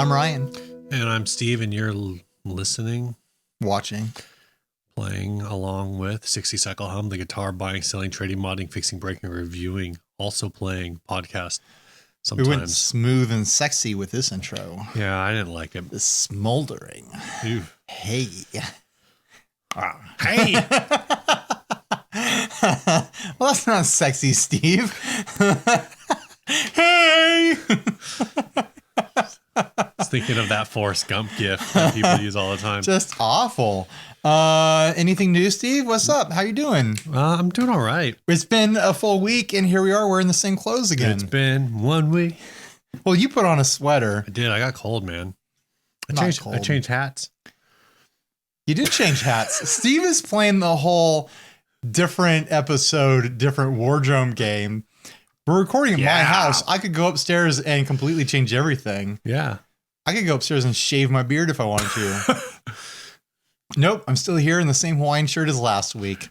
I'm Ryan. And I'm Steve, and you're listening, Watching, playing along with 60 Cycle Hum, the guitar buying, selling, trading, modding, fixing, breaking, reviewing, also playing podcast sometimes. We went smooth and sexy with this intro. Yeah, I didn't like it. The smoldering. Ew. Hey. Hey! Well, that's not sexy, Steve. Hey! I was thinking of that Forrest Gump gif that people use all the time. Just awful. Anything new, Steve? What's up? How you doing? I'm doing all right. It's been a full week, and here we are wearing the same clothes again. It's been 1 week. Well, you put on a sweater. I did. I got cold, man. Not I cold. changed hats. You did change hats. Steve is playing the whole different episode, different wardrobe game. We're recording in my house. I could go upstairs and completely change everything. Yeah. I could go upstairs and shave my beard if I wanted to. Nope. I'm still here in the same Hawaiian shirt as last week.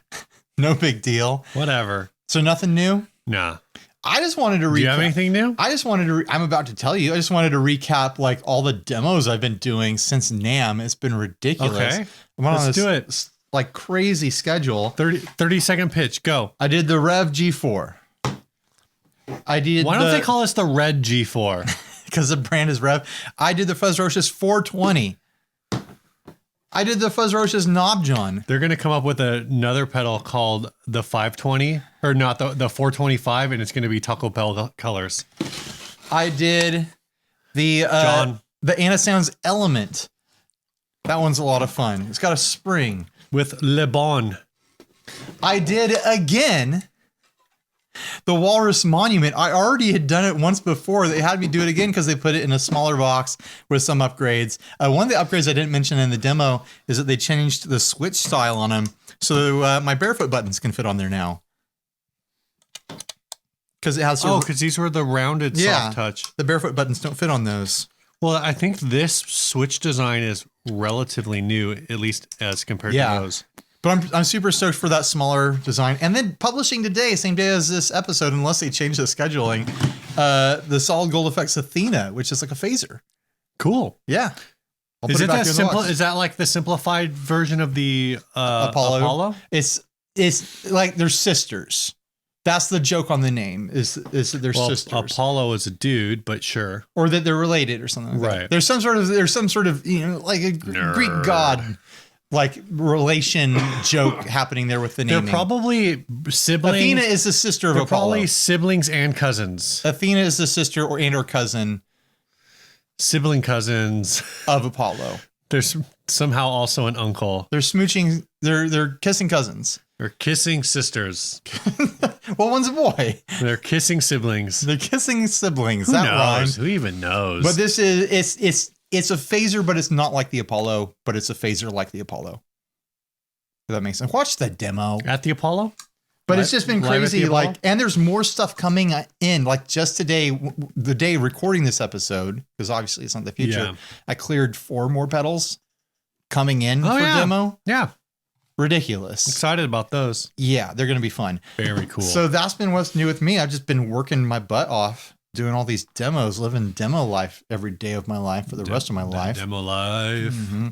No big deal. Whatever. So nothing new? Nah. I just wanted to recap. Do you have anything new? I just wanted to, I'm about to tell you, I just wanted to recap like all the demos I've been doing since NAMM. It's been ridiculous. Okay. Let's do it. Like crazy schedule. 30-second pitch. Go. I did the Rev G4. I did. Why don't they call us the Red G4? Because the brand is Rev. I did the Fuzz Roche's 420. I did the Fuzz Roche's Knob John. They're going to come up with another pedal called the 520, or not, the 425, and it's going to be Taco Bell colors. I did the Anasounds Element. That one's a lot of fun. It's got a spring. With Le Bon. I did again the Walrus Monument. I already had done it once before. They had me do it again because they put it in a smaller box with some upgrades. One of the upgrades I didn't mention in the demo is that they changed the switch style on them. So my barefoot buttons can fit on there now. Because it has... because these were the rounded soft touch. The barefoot buttons don't fit on those. Well, I think this switch design is relatively new, at least as compared to those. But I'm super stoked for that smaller design. And then publishing today, same day as this episode, unless they change the scheduling, the Solid Gold Effects Athena, which is like a phaser. Cool. Yeah. Is it that simple? Is that like the simplified version of the Apollo? It's like they're sisters. That's the joke on the name is that they're sisters. Apollo is a dude, but sure. Or that they're related or something like that. There's some sort of, like a Greek god like relation joke happening there with the naming. They're probably siblings. Athena is the sister of Apollo. Probably siblings and cousins. Athena is the sister or cousin. Sibling cousins. Of Apollo. There's somehow also an uncle. They're smooching. They're kissing cousins. They're kissing sisters. Well, one's a boy. They're kissing siblings. They're kissing siblings. Who that knows? rhymes. Who even knows? But this is it's a phaser, but it's not like the Apollo, but it's a phaser like the Apollo. If that makes sense. Watch the demo. At the Apollo? But it's just been crazy. Like, and there's more stuff coming in. Like just today, the day recording this episode, because obviously it's not the future. Yeah. I cleared 4 more pedals coming in for demo. Yeah. Ridiculous. Excited about those. Yeah, they're going to be fun. Very cool. So that's been what's new with me. I've just been working my butt off, doing all these demos, living demo life every day of my life for the rest of my life. Demo life. Mm-hmm.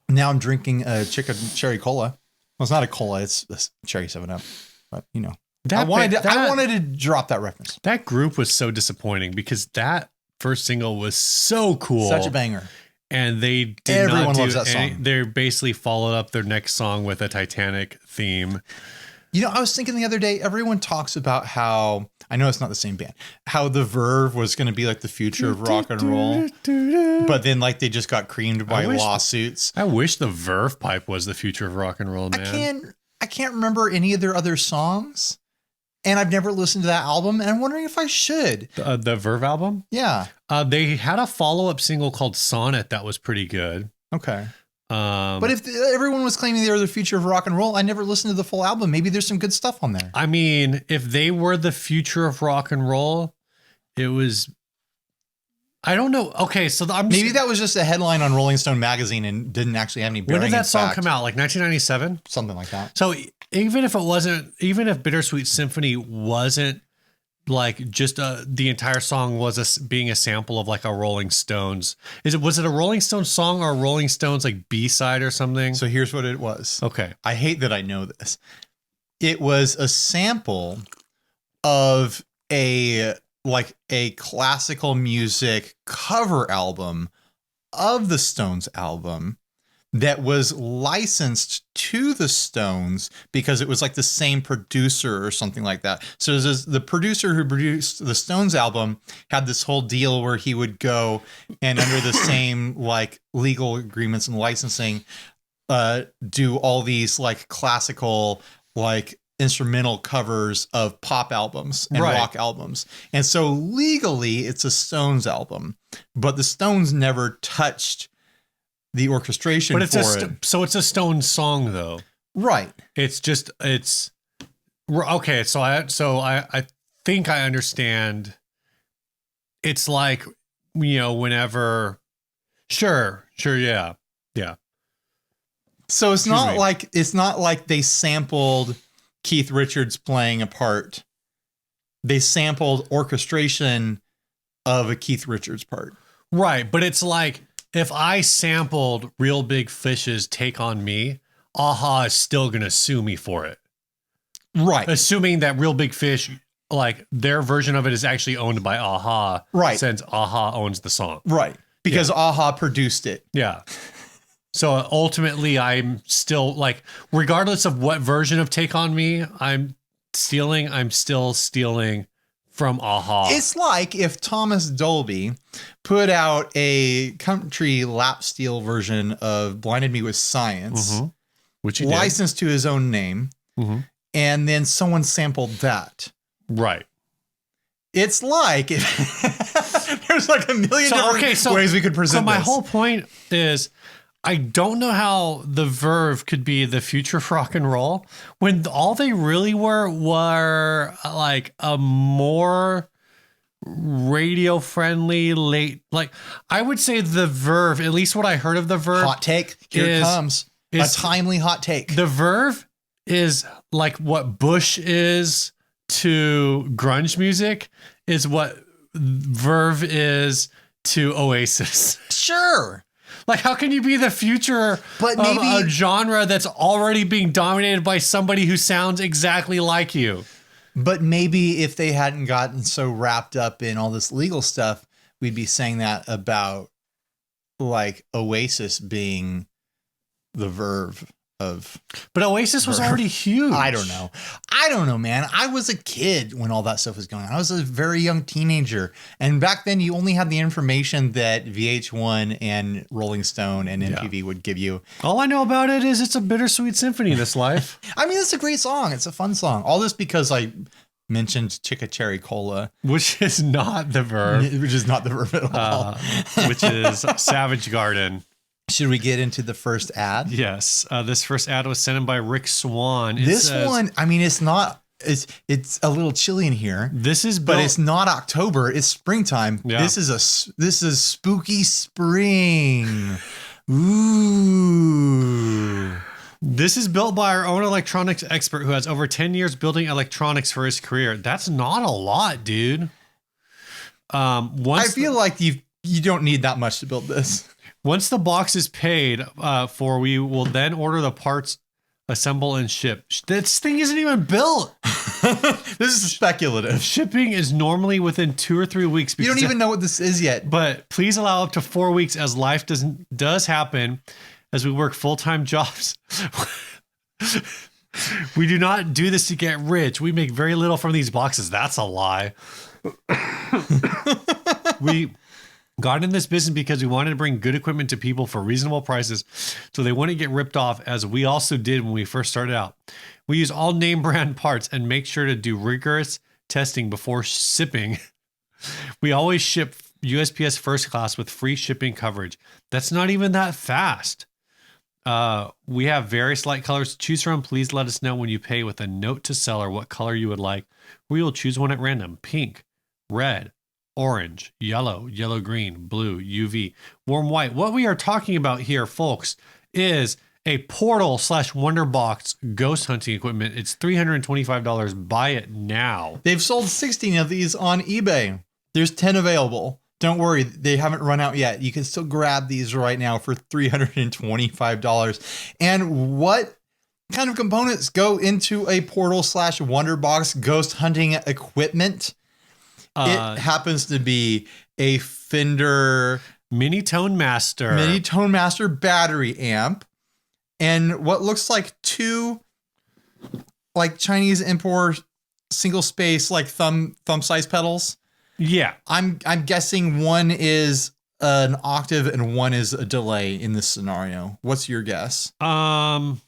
Now I'm drinking a chicken cherry cola. Well, it's not a cola. It's a cherry 7-Up. But, you know, I wanted to drop that reference. That group was so disappointing because that first single was so cool. Such a banger. And they Everyone loves that song. They basically followed up their next song with a Titanic theme. You know, I was thinking the other day, everyone talks about how, I know it's not the same band, how the Verve was going to be like the future of rock and roll. But then like they just got creamed by lawsuits. I wish the Verve pipe was the future of rock and roll, man. I can't remember any of their other songs. And I've never listened to that album, and I'm wondering if I should. The Verve album? Yeah. They had a follow-up single called Sonnet that was pretty good. Okay. But if everyone was claiming they were the future of rock and roll, I never listened to the full album. Maybe there's some good stuff on there. I mean, if they were the future of rock and roll, it was... I don't know. Okay, so maybe that was just a headline on Rolling Stone magazine and didn't actually have any bearing. When did that song come out? Like 1997? Something like that. So even if Bittersweet Symphony wasn't like just the entire song was being a sample of like a Rolling Stones. Was it a Rolling Stones song or a Rolling Stones like B-side or something? So here's what it was. Okay. I hate that I know this. It was a sample of a classical music cover album of the Stones album that was licensed to the Stones because it was like the same producer or something like that. So the producer who produced the Stones album had this whole deal where he would go and under the same like legal agreements and licensing, do all these like classical, like instrumental covers of pop albums and rock albums. And so legally it's a Stones album, but the Stones never touched the orchestration for it. So it's a Stones song though. Right. It's okay. So I think I understand. It's like, whenever, sure. Yeah. So it's not like they sampled Keith Richards playing a part. They sampled orchestration of a Keith Richards part. Right. But it's like, if I sampled Real Big Fish's Take on Me, Aha is still going to sue me for it. Right. Assuming that Real Big Fish, like their version of it is actually owned by Aha. Right. Since Aha owns the song. Right. Because Aha produced it. Yeah. So ultimately I'm still like, regardless of what version of Take on Me I'm still stealing from Aha. It's like if Thomas Dolby put out a country lap steel version of Blinded Me with Science, which he licensed to his own name, and then someone sampled that. Right. It's like there's like a million different ways we could present this. So my whole point is, I don't know how the Verve could be the future of rock and roll when all they really were like a more radio friendly like I would say the Verve, at least what I heard of the Verve. Hot take. Here it comes. A timely hot take. The Verve is like what Bush is to grunge music is what Verve is to Oasis. Sure. Like, how can you be the future but of a genre that's already being dominated by somebody who sounds exactly like you? But maybe if they hadn't gotten so wrapped up in all this legal stuff, we'd be saying that about like Oasis being the Verve of. But Oasis was already huge. I don't know, man. I was a kid when all that stuff was going on. I was a very young teenager. And back then you only had the information that VH1 and Rolling Stone and MTV would give you. All I know about it is it's a bittersweet symphony, this life. I mean, it's a great song. It's a fun song. All this because I mentioned Chicka Cherry Cola. Which is not the Verve. Which is not the Verve at all. Which is Savage Garden. Should we get into the first ad? Yes. This first ad was sent in by Rick Swan. It's a little chilly in here. But it's not October. It's springtime. Yeah. This is spooky spring. Ooh. This is built by our own electronics expert who has over 10 years building electronics for his career. That's not a lot, dude. I feel like you don't need that much to build this. Once the box is paid for, we will then order the parts, assemble, and ship. This thing isn't even built. This is speculative. Shipping is normally within 2 or 3 weeks. You don't even know what this is yet. But please allow up to 4 weeks as life does happen as we work full-time jobs. We do not do this to get rich. We make very little from these boxes. That's a lie. We got in this business because we wanted to bring good equipment to people for reasonable prices so they wouldn't get ripped off, as we also did when we first started out. We use all name brand parts and make sure to do rigorous testing before shipping. We always ship USPS first class with free shipping coverage. That's not even that fast. We have various light colors to choose from. Please let us know when you pay with a note to seller what color you would like. We will choose one at random: pink, red, orange, yellow, yellow-green, blue, UV, warm white. What we are talking about here, folks, is a portal/wonderbox ghost hunting equipment. It's $325. Buy it now. They've sold 16 of these on eBay. There's 10 available. Don't worry, they haven't run out yet. You can still grab these right now for $325. And what kind of components go into a portal/wonderbox ghost hunting equipment? It happens to be a Fender Mini Tone Master battery amp, and what looks like two like Chinese import single space like thumb size pedals. Yeah. I'm guessing one is an octave and one is a delay in this scenario. What's your guess? I'm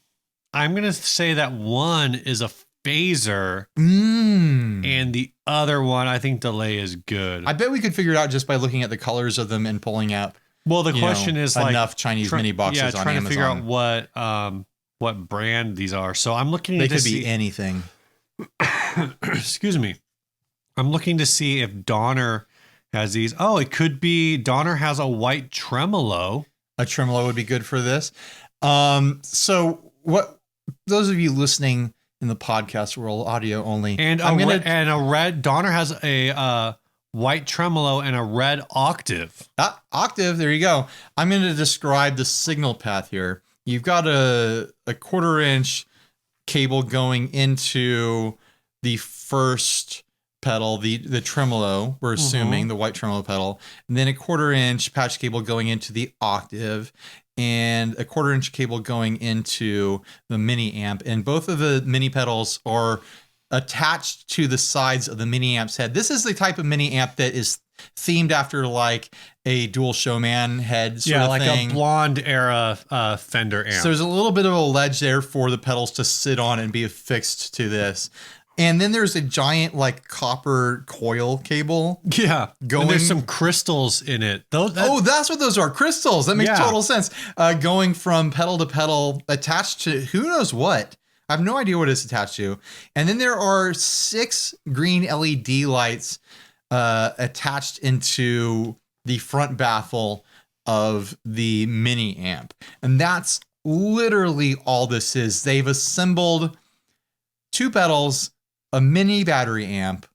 gonna say that one is a phaser, and the other one, I think delay is good. I bet we could figure it out just by looking at the colors of them and pulling out. Well, the question is like enough Chinese mini boxes on trying Amazon. to figure out what brand these are. So I'm looking. They could be anything. Excuse me. I'm looking to see if Donner has these. Oh, it could be Donner has a white tremolo. A tremolo would be good for this. So what? Those of you listening in the podcast world, audio only, and a red. Donner has a white tremolo and a red octave. Octave. There you go. I'm going to describe the signal path here. You've got a 1/4-inch cable going into the first pedal, the tremolo, we're assuming the white tremolo pedal, and then a 1/4-inch patch cable going into the octave, and a 1/4-inch cable going into the mini amp. And both of the mini pedals are attached to the sides of the mini amp's head. This is the type of mini amp that is themed after like a dual showman head sort of thing. A blonde era Fender amp. So there's a little bit of a ledge there for the pedals to sit on and be affixed to this. And then there's a giant like copper coil cable. Yeah. And there's some crystals in it. That's what those are. Crystals. That makes total sense. Going from pedal to pedal attached to who knows what. I have no idea what it's attached to. And then there are 6 green LED lights attached into the front baffle of the mini amp. And that's literally all this is. They've assembled 2 pedals, a mini battery amp,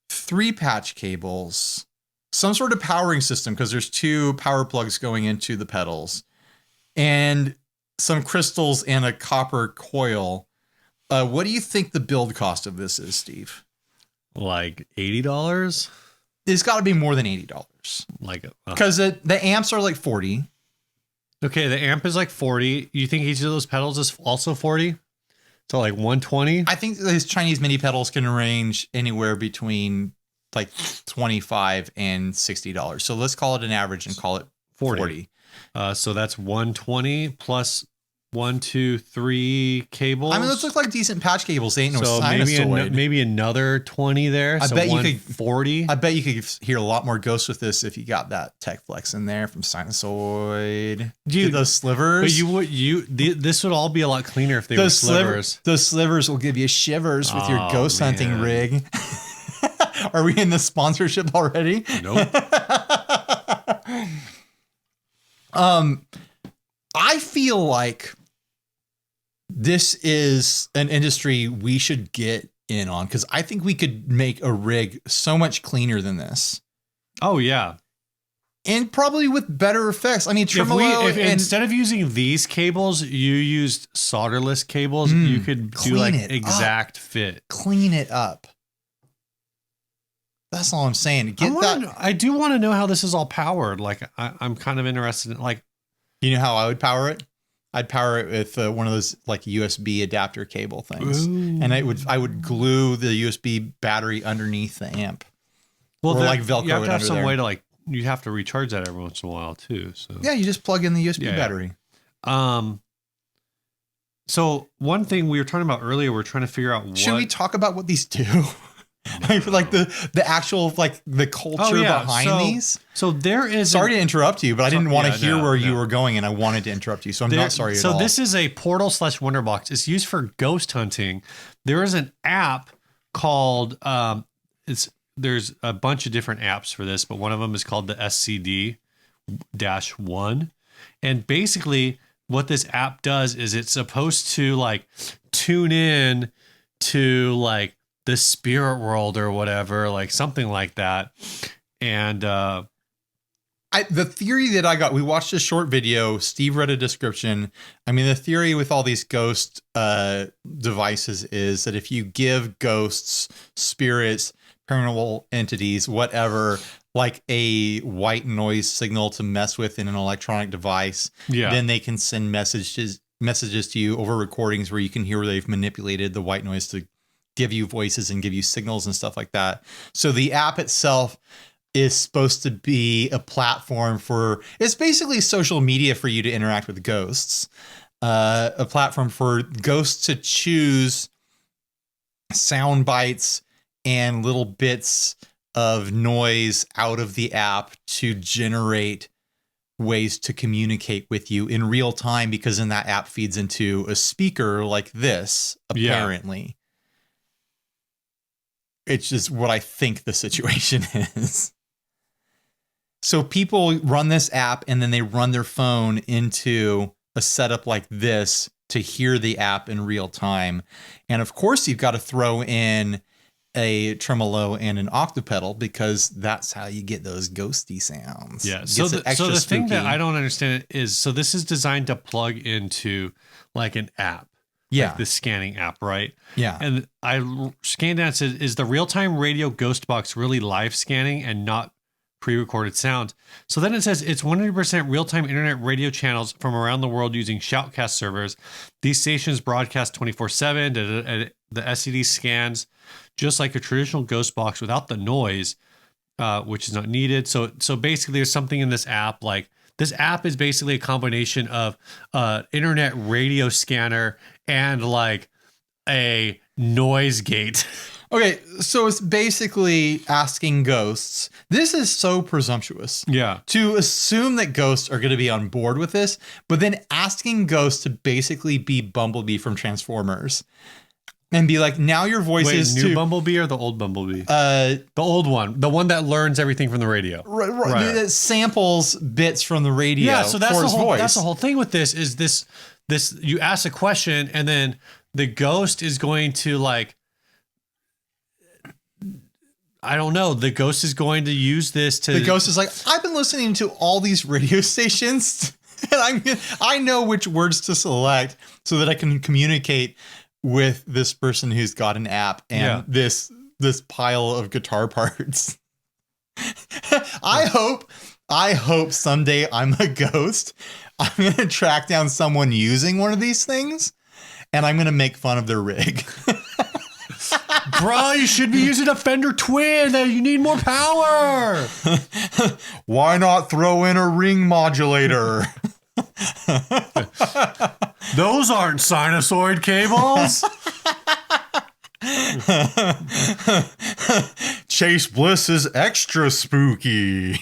3 patch cables, some sort of powering system because there's 2 power plugs going into the pedals, and some crystals and a copper coil. What do you think the build cost of this is, Steve? Like $80? It's got to be more than $80. Like, because the amps are like 40. Okay, the amp is like 40. You think each of those pedals is also 40? So like 120? I think these Chinese mini pedals can range anywhere between like $25 and $60. So let's call it an average and call it 40. So that's 120 plus 1, 2, 3 cables. I mean, those look like decent patch cables. They ain't no so Sinusoid. maybe another 20 there. I so bet you 140. I bet you could hear a lot more ghosts with this if you got that Tech Flex in there from Sinusoid. Dude, those slivers. But this would all be a lot cleaner if they were slivers. Those slivers will give you shivers with your ghost hunting rig. Are we in the sponsorship already? Nope. I feel like this is an industry we should get in on because I think we could make a rig so much cleaner than this. Oh, yeah. And probably with better effects. I mean, tremolo. If instead of using these cables, you used solderless cables, you could do like exact fit. Clean it up. That's all I'm saying. I do want to know how this is all powered. Like, I'm kind of interested in, like, you know how I would power it? I'd power it with one of those like USB adapter cable things. Ooh. And I would glue the USB battery underneath the amp. Well, or like Velcro you have to have under some there. way to like, you have to recharge that every once in a while too. So yeah, you just plug in the USB battery. So one thing we were talking about earlier, we're trying to figure out Should we talk about what these do? Like the actual like the culture behind these. So there is. Sorry to interrupt you, but I didn't want to hear where you were going, and I wanted to interrupt you. So I'm not sorry at all. So this is a portal/wonderbox. It's used for ghost hunting. There is an app called there's a bunch of different apps for this, but one of them is called the SCD-1, and basically what this app does is it's supposed to like tune in to like the spirit world or whatever, like something like that. And the theory that I got, we watched a short video. Steve read a description. I mean, the theory with all these ghost devices is that if you give ghosts, spirits, paranormal entities, whatever, like a white noise signal to mess with in an electronic device, then they can send messages to you over recordings where you can hear where they've manipulated the white noise to give you voices and give you signals and stuff like that. So the app itself is supposed to be a platform for, it's basically social media for you to interact with ghosts, a platform for ghosts to choose sound bites and little bits of noise out of the app to generate ways to communicate with you in real time, because then that app feeds into a speaker like this, apparently. It's just what I think the situation is. So people run this app and then they run their phone into a setup like this to hear the app in real time. And of course, you've got to throw in a tremolo and an octopedal, because that's how you get those ghosty sounds. Yeah. So the thing that I don't understand is, so this is designed to plug into like an app. Yeah. Like the scanning app, right? Yeah. And I scanned that and said, is the real-time radio ghost box really live scanning and not pre-recorded sound? So then it says it's 100% real-time internet radio channels from around the world using Shoutcast servers. These stations broadcast 24/7. The SCD scans just like a traditional ghost box without the noise, which is not needed. So basically, there's something in this app. Like, this app is basically a combination of internet radio scanner and like a noise gate. Okay, so it's basically asking ghosts. This is so presumptuous. Yeah. To assume that ghosts are going to be on board with this, but then asking ghosts to basically be Bumblebee from Transformers. And be like, now your voice is new Bumblebee or the old Bumblebee? The old one. The one that learns everything from the radio. Right. That samples bits from the radio. Yeah, so that's for his voice. That's the whole thing with this is this you ask a question and then the ghost is going to like, I don't know. The ghost is going to use this to... The ghost is like, I've been listening to all these radio stations and I know which words to select so that I can communicate with this person who's got an app and this pile of guitar parts. I hope someday I'm a ghost. I'm going to track down someone using one of these things and I'm going to make fun of their rig. Bro, you should be using a Fender Twin. You need more power. Why not throw in a ring modulator? Those aren't sinusoid cables. Chase Bliss is extra spooky.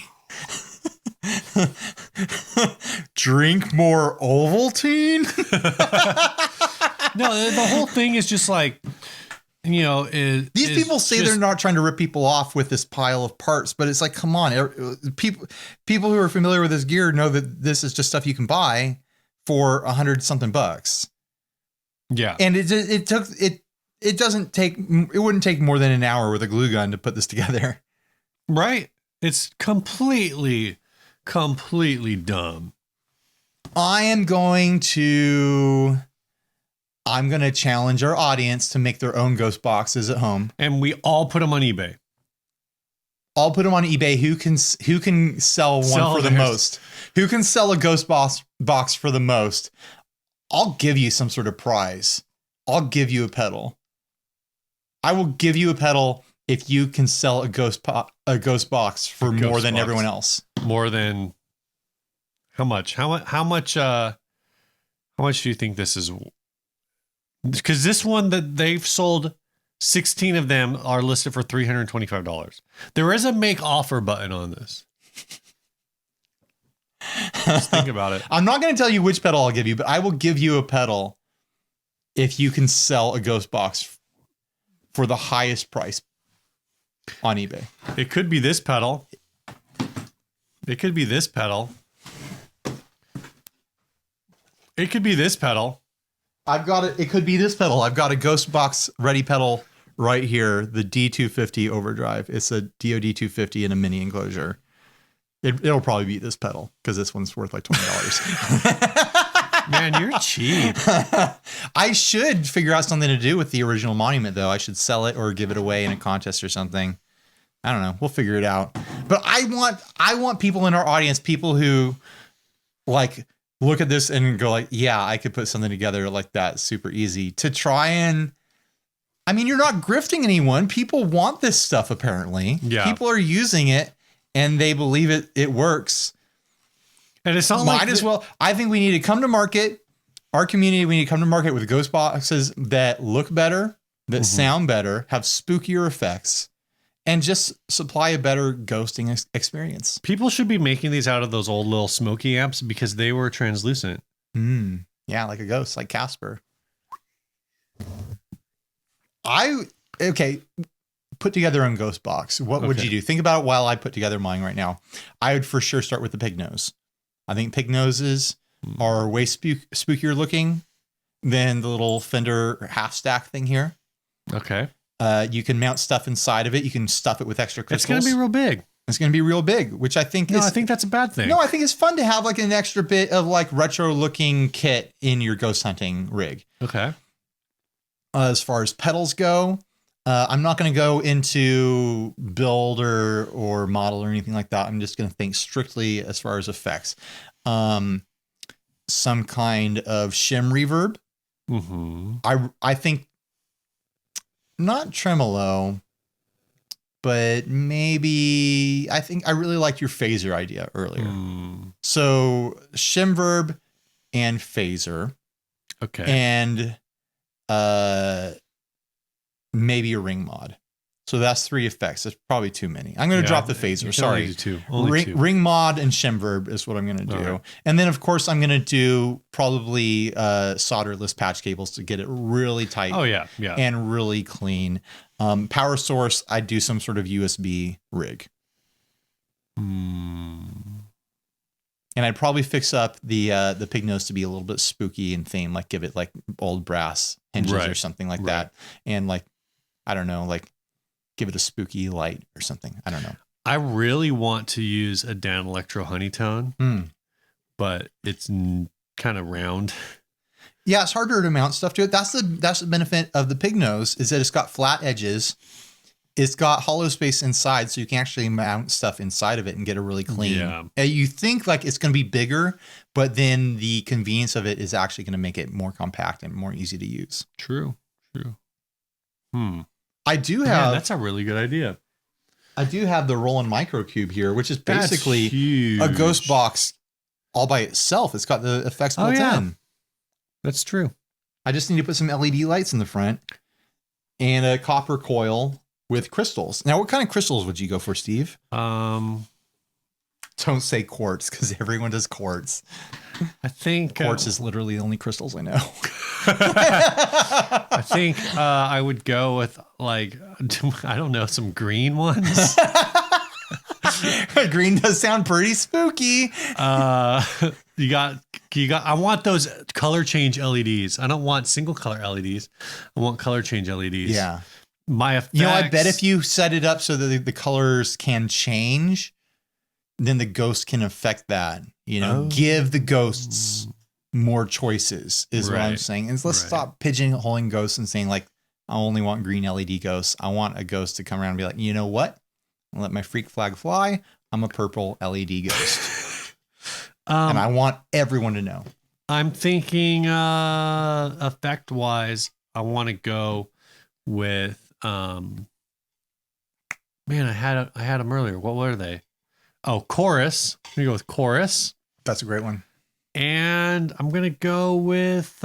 Drink more Ovaltine? No, the whole thing is just like, you know, these people say they're not trying to rip people off with this pile of parts, but it's like, come on, people who are familiar with this gear know that this is just stuff you can buy for $100-something bucks. Yeah, and it wouldn't take more than an hour with a glue gun to put this together. Right? It's completely dumb. I'm going to challenge our audience to make their own ghost boxes at home. And we all put them on eBay. I'll put them on eBay. Who can sell one for the most? Who can sell a ghost box for the most? I'll give you some sort of prize. I'll give you a pedal. I will give you a pedal if you can sell a ghost box for more than everyone else. More than how much? How much do you think this is? Because this one that they've sold, 16 of them are listed for $325. There is a make offer button on this. Just think about it. I'm not going to tell you which pedal I'll give you, but I will give you a pedal if you can sell a ghost box for the highest price on eBay. It could be this pedal. It could be this pedal. It could be this pedal. I've got it. It could be this pedal. I've got a Ghost Box ready pedal right here. The D250 overdrive. It's a DOD 250 in a mini enclosure. It'll probably be this pedal because this one's worth like $20. Man, you're cheap. I should figure out something to do with the original monument, though. I should sell it or give it away in a contest or something. I don't know. We'll figure it out. But I want people in our audience, people who like look at this and go like, yeah, I could put something together like that super easy to try and, I mean, you're not grifting anyone. People want this stuff, apparently. Yeah. People are using it and they believe it works. And it's not Might as well. I think we need to come to market. Our community, we need to come to market with ghost boxes that look better, that sound better, have spookier effects, and just supply a better ghosting experience. People should be making these out of those old little smoky amps because they were translucent. Yeah, like a ghost, like Casper. Put together a ghost box. What would you do? Think about it while I put together mine right now. I would for sure start with the pig nose. I think pig noses are way spookier looking than the little Fender half stack thing here. Okay. You can mount stuff inside of it. You can stuff it with extra crystals. It's going to be real big. It's going to be real big, which I think I think that's a bad thing. No, I think it's fun to have like an extra bit of like retro looking kit in your ghost hunting rig. Okay. As far as pedals go, I'm not going to go into build or model or anything like that. I'm just going to think strictly as far as effects. Some kind of shim reverb. I think not tremolo, but maybe I really liked your phaser idea earlier. So shimverb and phaser. Okay. And maybe a ring mod. So that's 3 effects. That's probably too many. I'm going to drop the phaser. Sorry. Only two. Ring mod and shimverb is what I'm going to do. Right. And then, of course, I'm going to do probably solderless patch cables to get it really tight. Oh, yeah. And really clean. Power source, I'd do some sort of USB rig. And I'd probably fix up the pig nose to be a little bit spooky and theme, like give it like old brass hinges or something like that. And like, I don't know, like give it a spooky light or something. I don't know. I really want to use a Dan Electro Honeytone, but it's kind of round. Yeah, it's harder to mount stuff to it. That's the benefit of the pig nose is that it's got flat edges. It's got hollow space inside, so you can actually mount stuff inside of it and get it really clean. Yeah. You think like it's going to be bigger, but then the convenience of it is actually going to make it more compact and more easy to use. True. I do have. That's a really good idea. I do have the Roland Microcube here, which is basically a ghost box all by itself. It's got the effects built in. That's true. I just need to put some LED lights in the front and a copper coil with crystals. Now, what kind of crystals would you go for, Steve? Don't say quartz because everyone does quartz. I think quartz is literally the only crystals I know. I think I would go with like, I don't know, some green ones. Green does sound pretty spooky. You got. I want those color change LEDs. I don't want single color LEDs. I want color change LEDs. Yeah. My effects. You know, I bet if you set it up so that the colors can change, then the ghost can affect that. You know, give the ghosts more choices is what I'm saying. And let's stop pigeonholing ghosts and saying like, I only want green LED ghosts. I want a ghost to come around and be like, you know what? I'll let my freak flag fly. I'm a purple LED ghost. And I want everyone to know. I'm thinking effect wise, I want to go with man, I had them earlier. What were they? Oh, chorus. I'm gonna go with chorus. That's a great one. And I'm gonna go with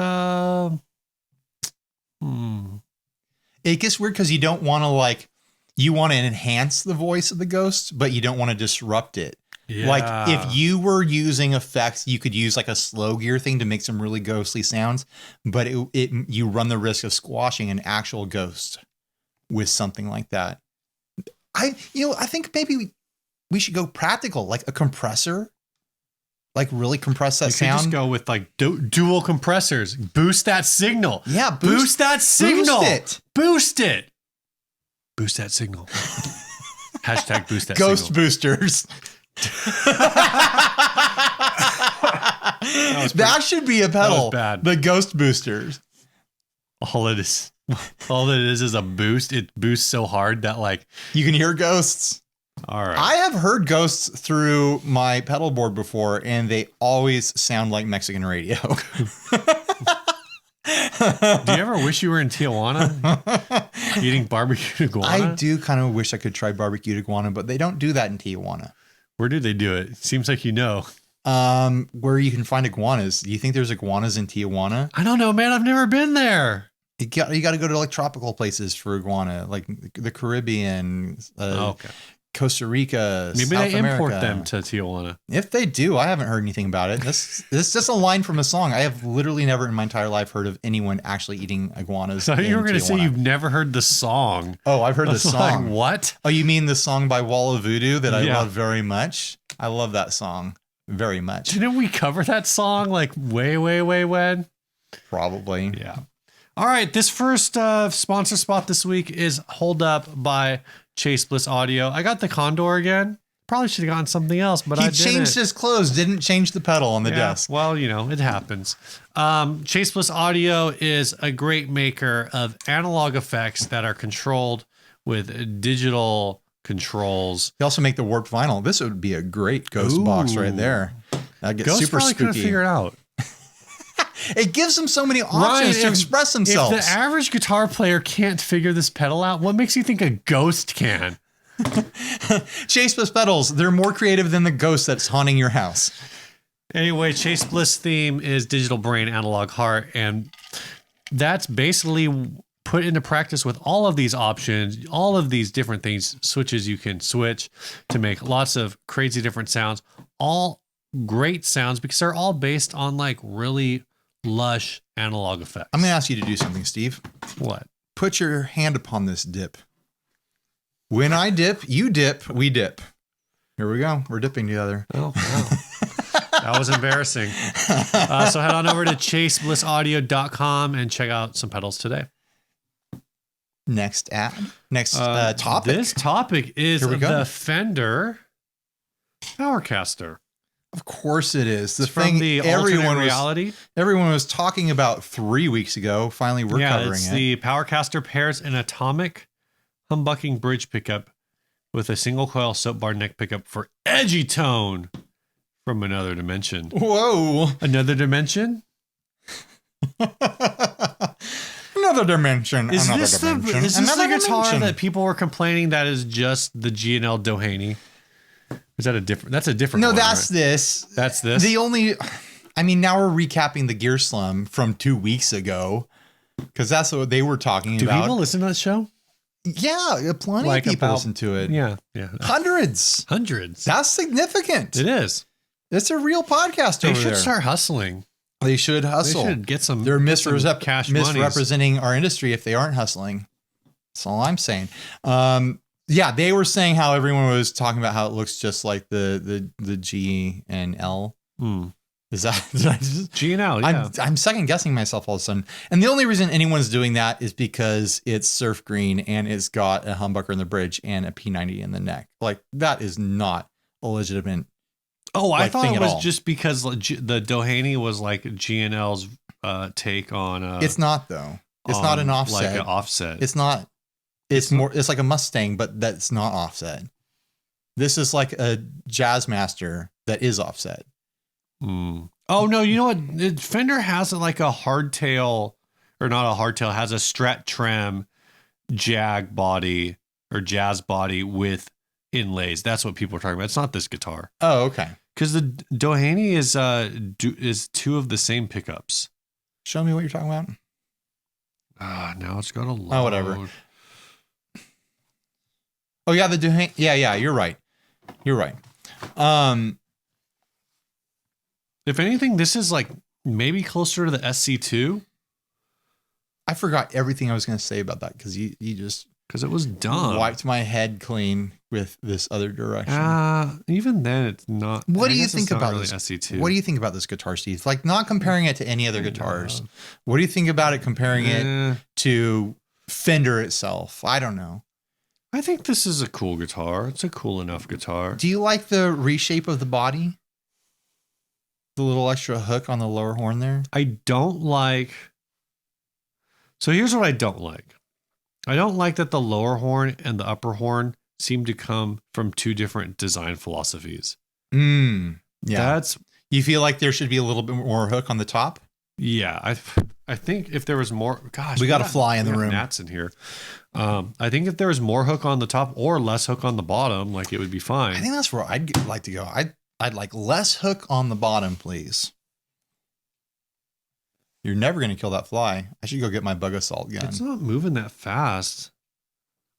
It gets weird because you don't want to like you want to enhance the voice of the ghost, but you don't want to disrupt it. Yeah. Like if you were using effects, you could use like a slow gear thing to make some really ghostly sounds, but you run the risk of squashing an actual ghost with something like that. I think maybe we should go practical, like a compressor like really compress that You could sound. just go with like dual compressors. Boost that signal. Yeah, Boost that signal. Boost it. Boost it. Boost that signal. Hashtag boost that Ghost signal. boosters. That should be a pedal. bad. The ghost boosters. All it is a boost. It boosts so hard that like You can hear ghosts. all right. I have heard ghosts through my pedal board before, and they always sound like Mexican radio. Do you ever wish you were in Tijuana eating barbecue iguana? I do kind of wish I could try barbecued iguana, but they don't do that in Tijuana. Where do they do it? Seems like you know. Where you can find iguanas. Do you think there's iguanas in Tijuana? I don't know, man. I've never been there. You got to go to like tropical places for iguana, like the Caribbean, Okay. Costa Rica, Maybe South they import America. them to Tijuana. If they do, I haven't heard anything about it. This is just a line from a song. I have literally never in my entire life heard of anyone actually eating iguanas. So you were going to say Tijuana. you've never heard the song. Oh, I've heard the I was song. Like, what? Oh, you mean the song by Wall of Voodoo that I Yeah. love very much? I love that song very much. Didn't we cover that song like way when? Probably. Yeah. All right. This first sponsor spot this week is Hold Up by Chase Bliss Audio. I got the Condor again. Probably should have gotten something else, but I He didn't. changed his clothes, didn't change the pedal on the desk. Well, you know, it happens. Chase Bliss Audio is a great maker of analog effects that are controlled with digital controls. They also make the warped vinyl. This would be a great ghost box right there. That gets Ghost super probably could have spooky. figured out. It gives them so many options Ryan, to express If themselves. the average guitar player can't figure this pedal out, what makes you think a ghost can? Chase Bliss pedals, they're more creative than the ghost that's haunting your house. Anyway, Chase Bliss theme is digital brain, analog heart, and that's basically put into practice with all of these options, all of these different things, switches you can switch to make lots of crazy different sounds, all great sounds because they're all based on like really lush analog effects. I'm going to ask you to do something, Steve. What? Put your hand upon this dip. When I dip, you dip, we dip. Here we go. We're dipping together. Oh, wow. That was embarrassing. So head on over to chaseblissaudio.com and check out some pedals today. Next topic. This topic is Here we go. the Fender Powercaster. Of course it is. The It's from thing the alternate everyone reality. was talking about 3 weeks ago. Finally, we're covering it's it. the Powercaster pairs an atomic humbucking bridge pickup with a single coil soap bar neck pickup for edgy tone from another dimension. Whoa. Another dimension? Another dimension. Is another this dimension. the another guitar dimension. that people were complaining that is just the G&L Doheny? Is that a different? That's a different No, one, that's right? this. That's this? Now we're recapping the Gear Slum from 2 weeks ago because that's what they were talking Do about. people listen to that show? Yeah, plenty Like of people about- listen to it. Yeah. Hundreds. Hundreds. That's significant. It is. It's a real podcast They over should there. start hustling. They should hustle. They should get some. They're get some cash monies. misrepresenting our industry if they aren't hustling. That's all I'm saying. Yeah, they were saying how everyone was talking about how it looks just like the G and L. Is that did I just, G&L? Yeah. I'm second guessing myself all of a sudden. And the only reason anyone's doing that is because it's surf green and it's got a humbucker in the bridge and a P90 in the neck. Like that is not a legitimate. Oh, I like, thought thing it at was all. just because the Doheny was like G&L's take on. It's not though. It's not an offset. Like an offset. It's not. It's more. It's like a Mustang, but that's not offset. This is like a Jazzmaster that is offset. Oh no! You know what? Fender has like a hardtail, or not a hardtail. Has a Strat Trem Jag body or Jazz body with inlays. That's what people are talking about. It's not this guitar. Oh, okay. Because the Doheny is two of the same pickups. Show me what you're talking about. Now it's got a load. Oh, whatever. Oh yeah, the Duhane. Yeah, you're right. You're right. If anything, this is like maybe closer to the SC2. I forgot everything I was going to say about that because you just because it was dumb. Wiped my head clean with this other direction. Even then, it's not. What do I you guess think it's not about really this? SE2. What do you think about this guitar, Steve? Like, not comparing it to any other guitars. What do you think about it comparing it to Fender itself? I don't know. I think this is a cool guitar. It's a cool enough guitar. Do you like the reshape of the body? The little extra hook on the lower horn there? I don't like. So here's what I don't like. I don't like that the lower horn and the upper horn seem to come from two different design philosophies. Yeah. That's. You feel like there should be a little bit more hook on the top? Yeah. I think if there was more, gosh, we got a fly in the room. Gnats in here. I think if there was more hook on the top or less hook on the bottom, like it would be fine. I think that's where I'd like to go. I'd like less hook on the bottom, please. You're never going to kill that fly. I should go get my bug assault gun. It's not moving that fast.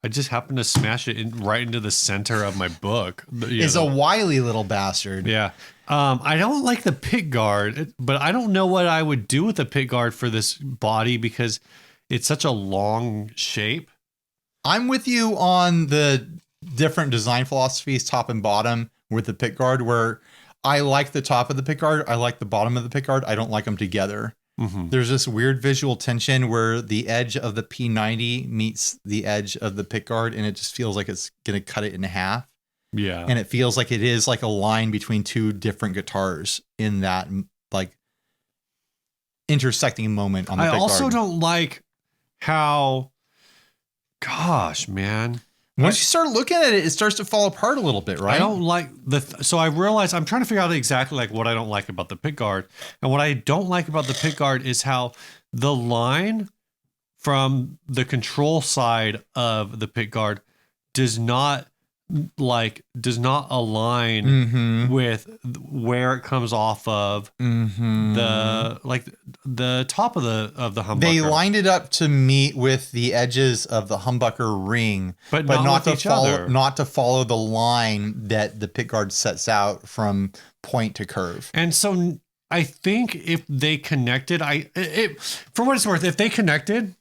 I just happened to smash it right into the center of my book. It's a wily little bastard. Yeah. I don't like the pick guard, but I don't know what I would do with the pick guard for this body because it's such a long shape. I'm with you on the different design philosophies, top and bottom, with the pick guard, where I like the top of the pick guard. I like the bottom of the pick guard. I don't like them together. Mm-hmm. There's this weird visual tension where the edge of the P90 meets the edge of the pick guard, and it just feels like it's going to cut it in half. Yeah. And it feels like it is like a line between two different guitars in that like intersecting moment on the pick guard. I also don't like how, gosh, man. Once you start looking at it, it starts to fall apart a little bit, right? I don't like so I realized I'm trying to figure out exactly like what I don't like about the pick guard. And what I don't like about the pick guard is how the line from the control side of the pick guard does not align with where it comes off of the top of the humbucker. They lined it up to meet with the edges of the humbucker ring, but not to follow the line that the pick guard sets out from point to curve. And so I think if they connected, for what it's worth, if they connected,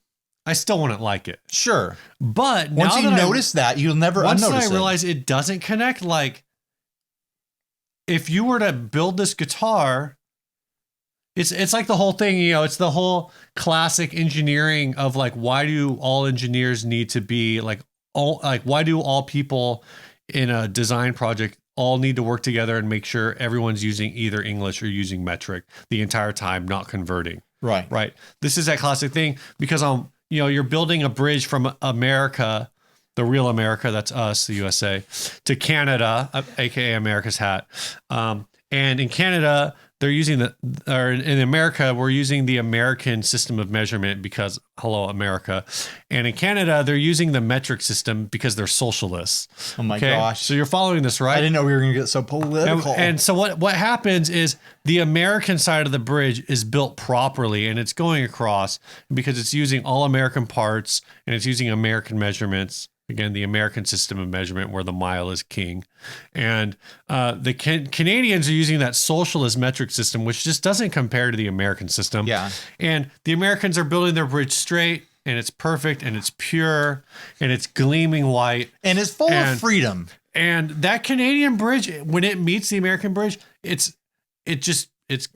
I still wouldn't like it. Sure. But once you notice that, you'll never unnotice it. Once I realize it doesn't connect, like if you were to build this guitar, it's like the whole thing, it's the whole classic engineering of like, why do all engineers need to be why do all people in a design project all need to work together and make sure everyone's using either English or using metric the entire time, not converting. Right. Right. This is that classic thing because you're building a bridge from America, the real America, that's us, the USA, to Canada, aka America's hat. And in Canada, they're using in America, we're using the American system of measurement because, hello, America. And in Canada, they're using the metric system because they're socialists. Oh my gosh. So you're following this, right? I didn't know we were going to get so political. And so what happens is the American side of the bridge is built properly and it's going across because it's using all American parts and it's using American measurements. Again, the American system of measurement where the mile is king. And the Canadians are using that socialist metric system, which just doesn't compare to the American system. Yeah. And the Americans are building their bridge straight and it's perfect and it's pure and it's gleaming white. And it's full of freedom. And that Canadian bridge, when it meets the American bridge, it's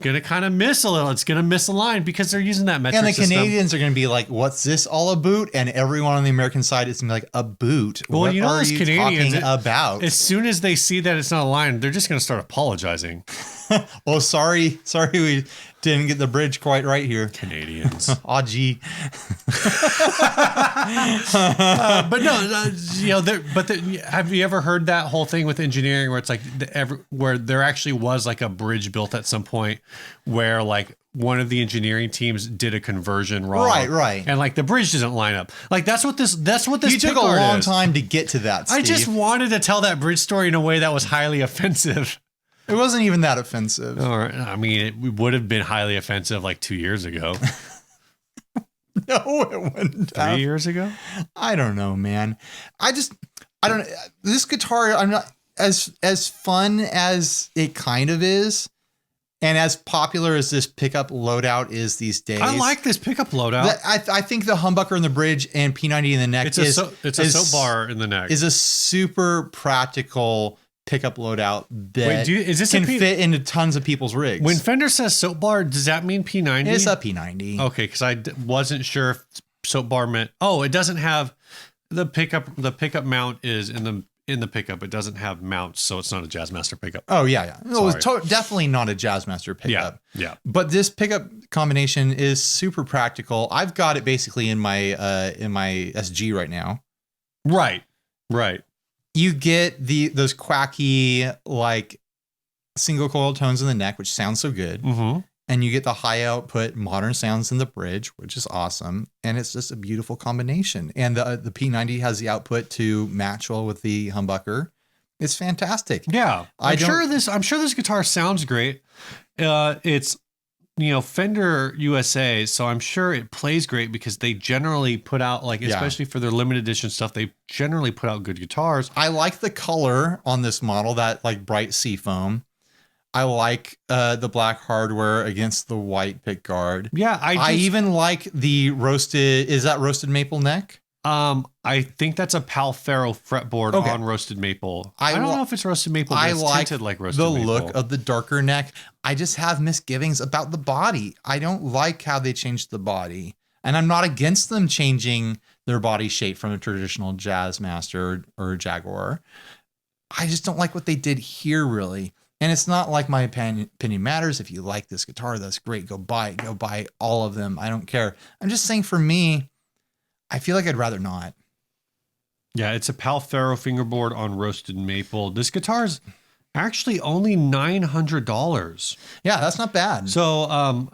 going to kind of miss a little. It's going to miss a line because they're using that metric system. And the Canadians are going to be like, what's this all a boot? And everyone on the American side is going to be like, a boot? Well, what are you Canadians talking about? As soon as they see that it's not a line, they're just going to start apologizing. Oh, sorry we didn't get the bridge quite right here. Canadians. Aw, gee. But no, have you ever heard that whole thing with engineering where it's like where there actually was like a bridge built at some point where like one of the engineering teams did a conversion wrong. Right. And like the bridge doesn't line up. Like that's what this You took a long time to get to that, Steve. I just wanted to tell that bridge story in a way that was highly offensive. It wasn't even that offensive. All right. I mean, it would have been highly offensive like 2 years ago. No, it wouldn't. 3 years ago? I don't know, man. I don't. This guitar, I'm not as fun as it kind of is. And as popular as this pickup loadout is these days, I like this pickup loadout. I think the humbucker in the bridge and P90 in the neck It's a soap bar in the neck. Is a super practical pickup loadout that is this can fit into tons of people's rigs. When Fender says soap bar, does that mean P90? It's a P90. Okay, because I wasn't sure if soap bar meant. Oh, it doesn't have the pickup. The pickup mount is in the pickup. It doesn't have mounts, so it's not a Jazzmaster pickup. Oh yeah. No, it's definitely not a Jazzmaster pickup. Yeah. But this pickup combination is super practical. I've got it basically in my SG right now. Right. You get those quacky like single coil tones in the neck, which sounds so good. Mm-hmm. And you get the high output modern sounds in the bridge, which is awesome. And it's just a beautiful combination. And the P90 has the output to match well with the humbucker. It's fantastic. Yeah. I'm sure this guitar sounds great. It's, Fender USA. So I'm sure it plays great because they generally put out especially for their limited edition stuff, they generally put out good guitars. I like the color on this model, that like bright seafoam. I like the black hardware against the white pickguard. Yeah, I even like the roasted. Is that roasted maple neck? I think that's a Palfaro fretboard on roasted maple. I don't know if it's roasted maple. But it's tinted like roasted maple. The look of the darker neck. I just have misgivings about the body. I don't like how they changed the body, and I'm not against them changing their body shape from a traditional Jazzmaster or Jaguar. I just don't like what they did here, really. And it's not like my opinion matters. If you like this guitar, that's great. Go buy it. Go buy all of them. I don't care. I'm just saying, for me, I feel like I'd rather not. Yeah, it's a Palfaro fingerboard on roasted maple. This guitar's actually only $900. Yeah, that's not bad. So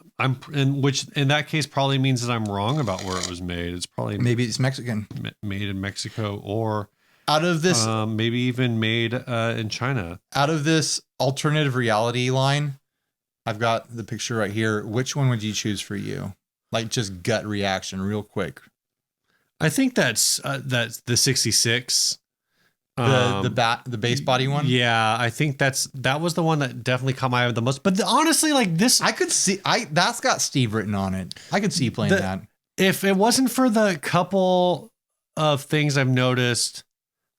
which in that case probably means that I'm wrong about where it was made. It's probably maybe it's Mexican, made in Mexico, or out of this, maybe even made in China. Out of this alternative reality line, I've got the picture right here. Which one would you choose for you? Like, just gut reaction, real quick. I think that's the 66. The base body one. Yeah, I think that was the one that definitely caught my eye the most. But honestly, like this, I could see that's got Steve written on it. I could see playing that. If it wasn't for the couple of things I've noticed.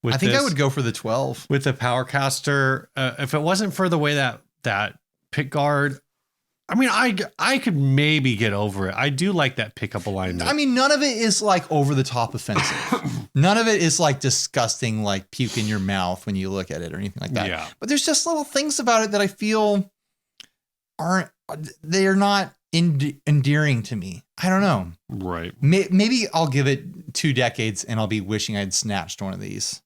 I think I would go for the 12 with the Powercaster. If it wasn't for the way that pick guard, I mean, I could maybe get over it. I do like that pickup alignment. I mean, none of it is like over the top offensive. None of it is like disgusting, like puke in your mouth when you look at it or anything like that. Yeah. But there's just little things about it that I feel they're not endearing to me. I don't know. Right. Maybe I'll give it 2 decades and I'll be wishing I'd snatched one of these.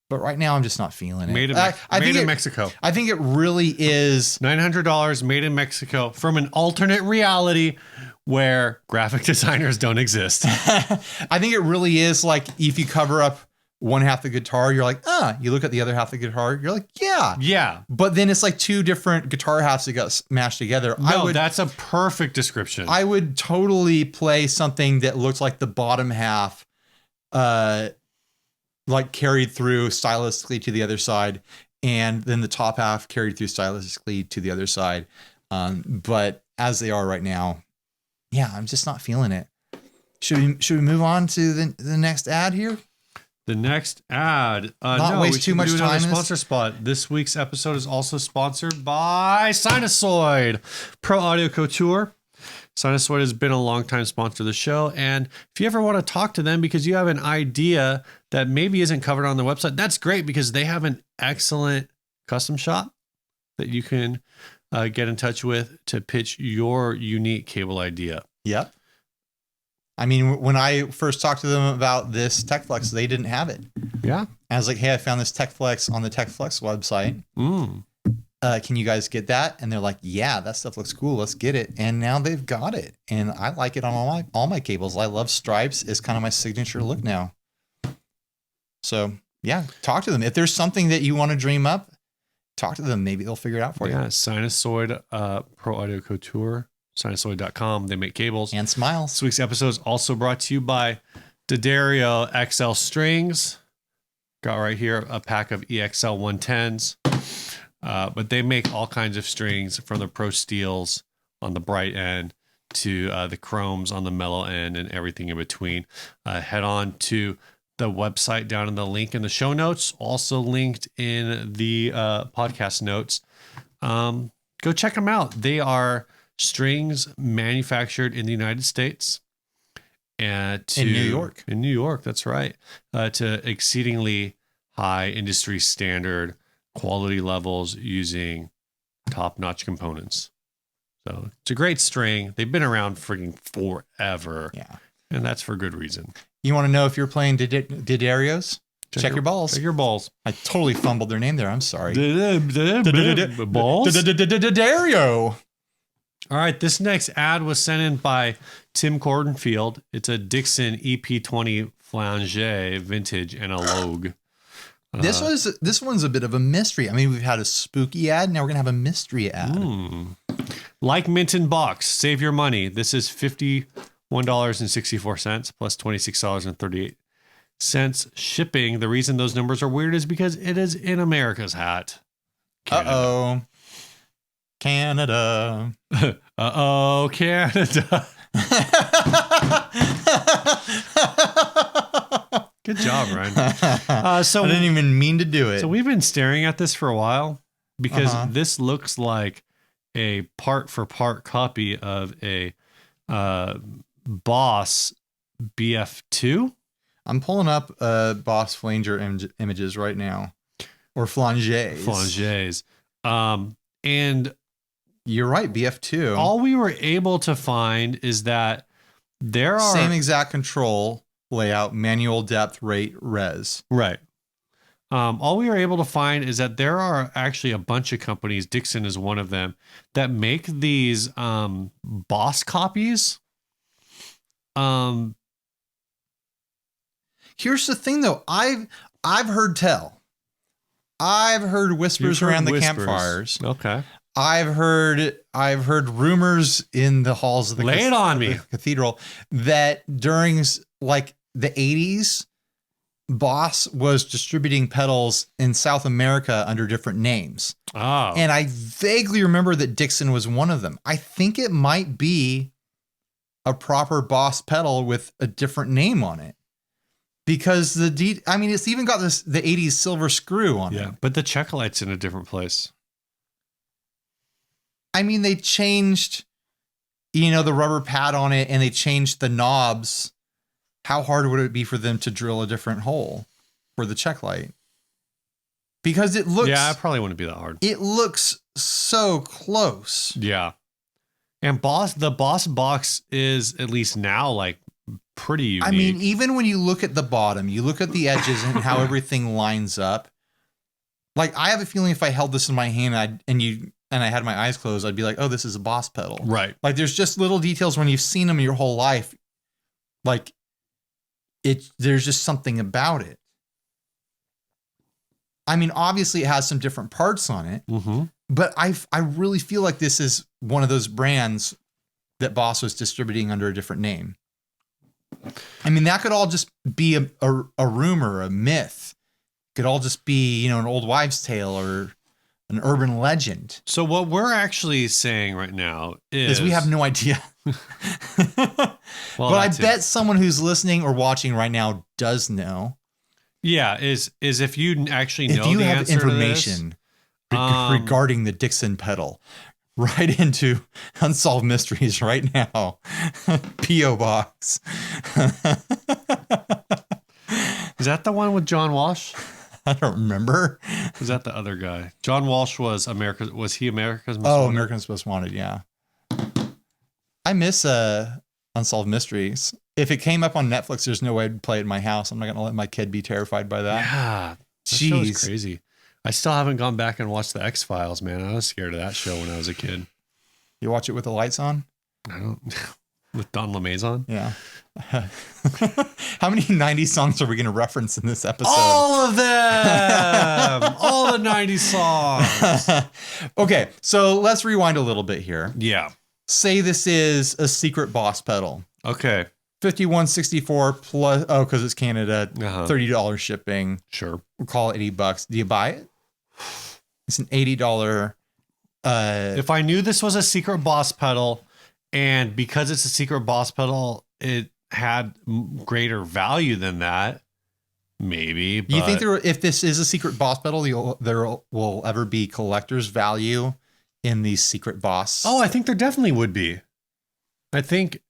But right now, I'm just not feeling it. Made in Mexico. I think it really is $900 made in Mexico from an alternate reality where graphic designers don't exist. I think it really is like if you cover up one half the guitar, you're like, you look at the other half of the guitar, you're like, yeah. Yeah. But then it's like 2 different guitar halves that got mashed together. No, that's a perfect description. I would totally play something that looks like the bottom half, like carried through stylistically to the other side, and then the top half carried through stylistically to the other side. But as they are right now, yeah, I'm just not feeling it. Should we move on to the next ad here? The next ad. Not waste too much time. Sponsor spot. This week's episode is also sponsored by Sinusoid Pro Audio Couture. Sinusoid has been a longtime sponsor of the show. And if you ever want to talk to them because you have an idea that maybe isn't covered on their website, that's great because they have an excellent custom shop that you can get in touch with to pitch your unique cable idea. Yep. I mean, when I first talked to them about this TechFlex, they didn't have it. Yeah. I was like, hey, I found this TechFlex on the TechFlex website. Can you guys get that? And they're like, yeah, that stuff looks cool. Let's get it. And now they've got it. And I like it on all my cables. I love stripes. It's kind of my signature look now. So yeah, talk to them. If there's something that you want to dream up, talk to them. Maybe they'll figure it out for you. Yeah, Sinusoid Pro Audio Couture, sinusoid.com. They make cables. And smiles. This week's episode is also brought to you by D'Addario XL Strings. Got right here a pack of EXL 110s. But they make all kinds of strings from the Pro Steels on the bright end to the chromes on the mellow end and everything in between. Head on to the website down in the link in the show notes, also linked in the podcast notes. Go check them out. They are strings manufactured in the United States. In New York. In New York, that's right. To exceedingly high industry standard quality levels using top-notch components. So it's a great string. They've been around freaking forever. Yeah. And that's for good reason. You want to know if you're playing Diderios? Check your balls. Check your balls. I totally fumbled their name there. I'm sorry. Balls? Didario. All right, this next ad was sent in by Tim Cordenfield. It's a Dixon EP20 Flange vintage analog. This one's a bit of a mystery. I mean, we've had a spooky ad, now we're gonna have a mystery ad. Like mint in box, save your money. This is $51.64 plus $26.38 shipping. The reason those numbers are weird is because it is in America's hat. Uh-oh. Canada. Uh-oh, Canada. Good job, Ryan. So I didn't even mean to do it. So we've been staring at this for a while because this looks like a part-for-part copy of a Boss BF2. I'm pulling up Boss Flanger images right now. Or Flanges. Flanges. And you're right, BF2. All we were able to find is that there are... Same exact control layout, manual depth, rate, res. Right. All we were able to find is that there are actually a bunch of companies, Dixon is one of them, that make these Boss copies. Here's the thing, though. I've heard tell. I've heard whispers around the campfires. Okay. I've heard rumors in the halls of the Lay it on me. Cathedral that during like the 80s, Boss was distributing pedals in South America under different names. Oh. And I vaguely remember that Dixon was one of them. I think it might be a proper Boss pedal with a different name on it. Because it's even got the 80s silver screw on it. Yeah, but the check light's in a different place. I mean, they changed, the rubber pad on it, and they changed the knobs. How hard would it be for them to drill a different hole for the check light? Because it looks... Yeah, it probably wouldn't be that hard. It looks so close. Yeah. And the Boss box is, at least now, like, pretty unique. I mean, even when you look at the bottom, you look at the edges and how everything lines up. Like, I have a feeling if I held this in my hand and I had my eyes closed, I'd be like, oh, this is a Boss pedal. Right. Like, there's just little details when you've seen them your whole life. Like, there's just something about it. I mean, obviously it has some different parts on it, but I really feel like this is one of those brands that Boss was distributing under a different name. I mean, that could all just be a rumor, a myth. It could all just be, an old wives' tale or an urban legend. So what we're actually saying right now is we have no idea. Well, but I bet someone who's listening or watching right now does know. Yeah, is if you actually know if you the have answer information to this, regarding the Dixon pedal, right into Unsolved Mysteries right now. P.O. Box. Is that the one with John Walsh? I don't remember. Was that the other guy? John Walsh was he America's Most Wanted? America's Most Wanted, yeah. I miss Unsolved Mysteries. If it came up on Netflix, there's no way I'd play it in my house. I'm not going to let my kid be terrified by that. Yeah. That show is crazy. I still haven't gone back and watched the X-Files, man. I was scared of that show when I was a kid. You watch it with the lights on? I don't. With Don LeMay's on? Yeah. How many 90s songs are we going to reference in this episode? All of them! All the 90s songs. Okay, so let's rewind a little bit here. Yeah. Say this is a secret Boss pedal. Okay. $51.64 plus, because it's Canada, $30 shipping. Sure. We'll call it $80. Do you buy it? It's an $80. If I knew this was a secret boss pedal, and because it's a secret boss pedal, it had greater value than that, maybe. But You think if this is a secret boss pedal, there will ever be collector's value in these secret boss? Oh, I think there definitely would be. I think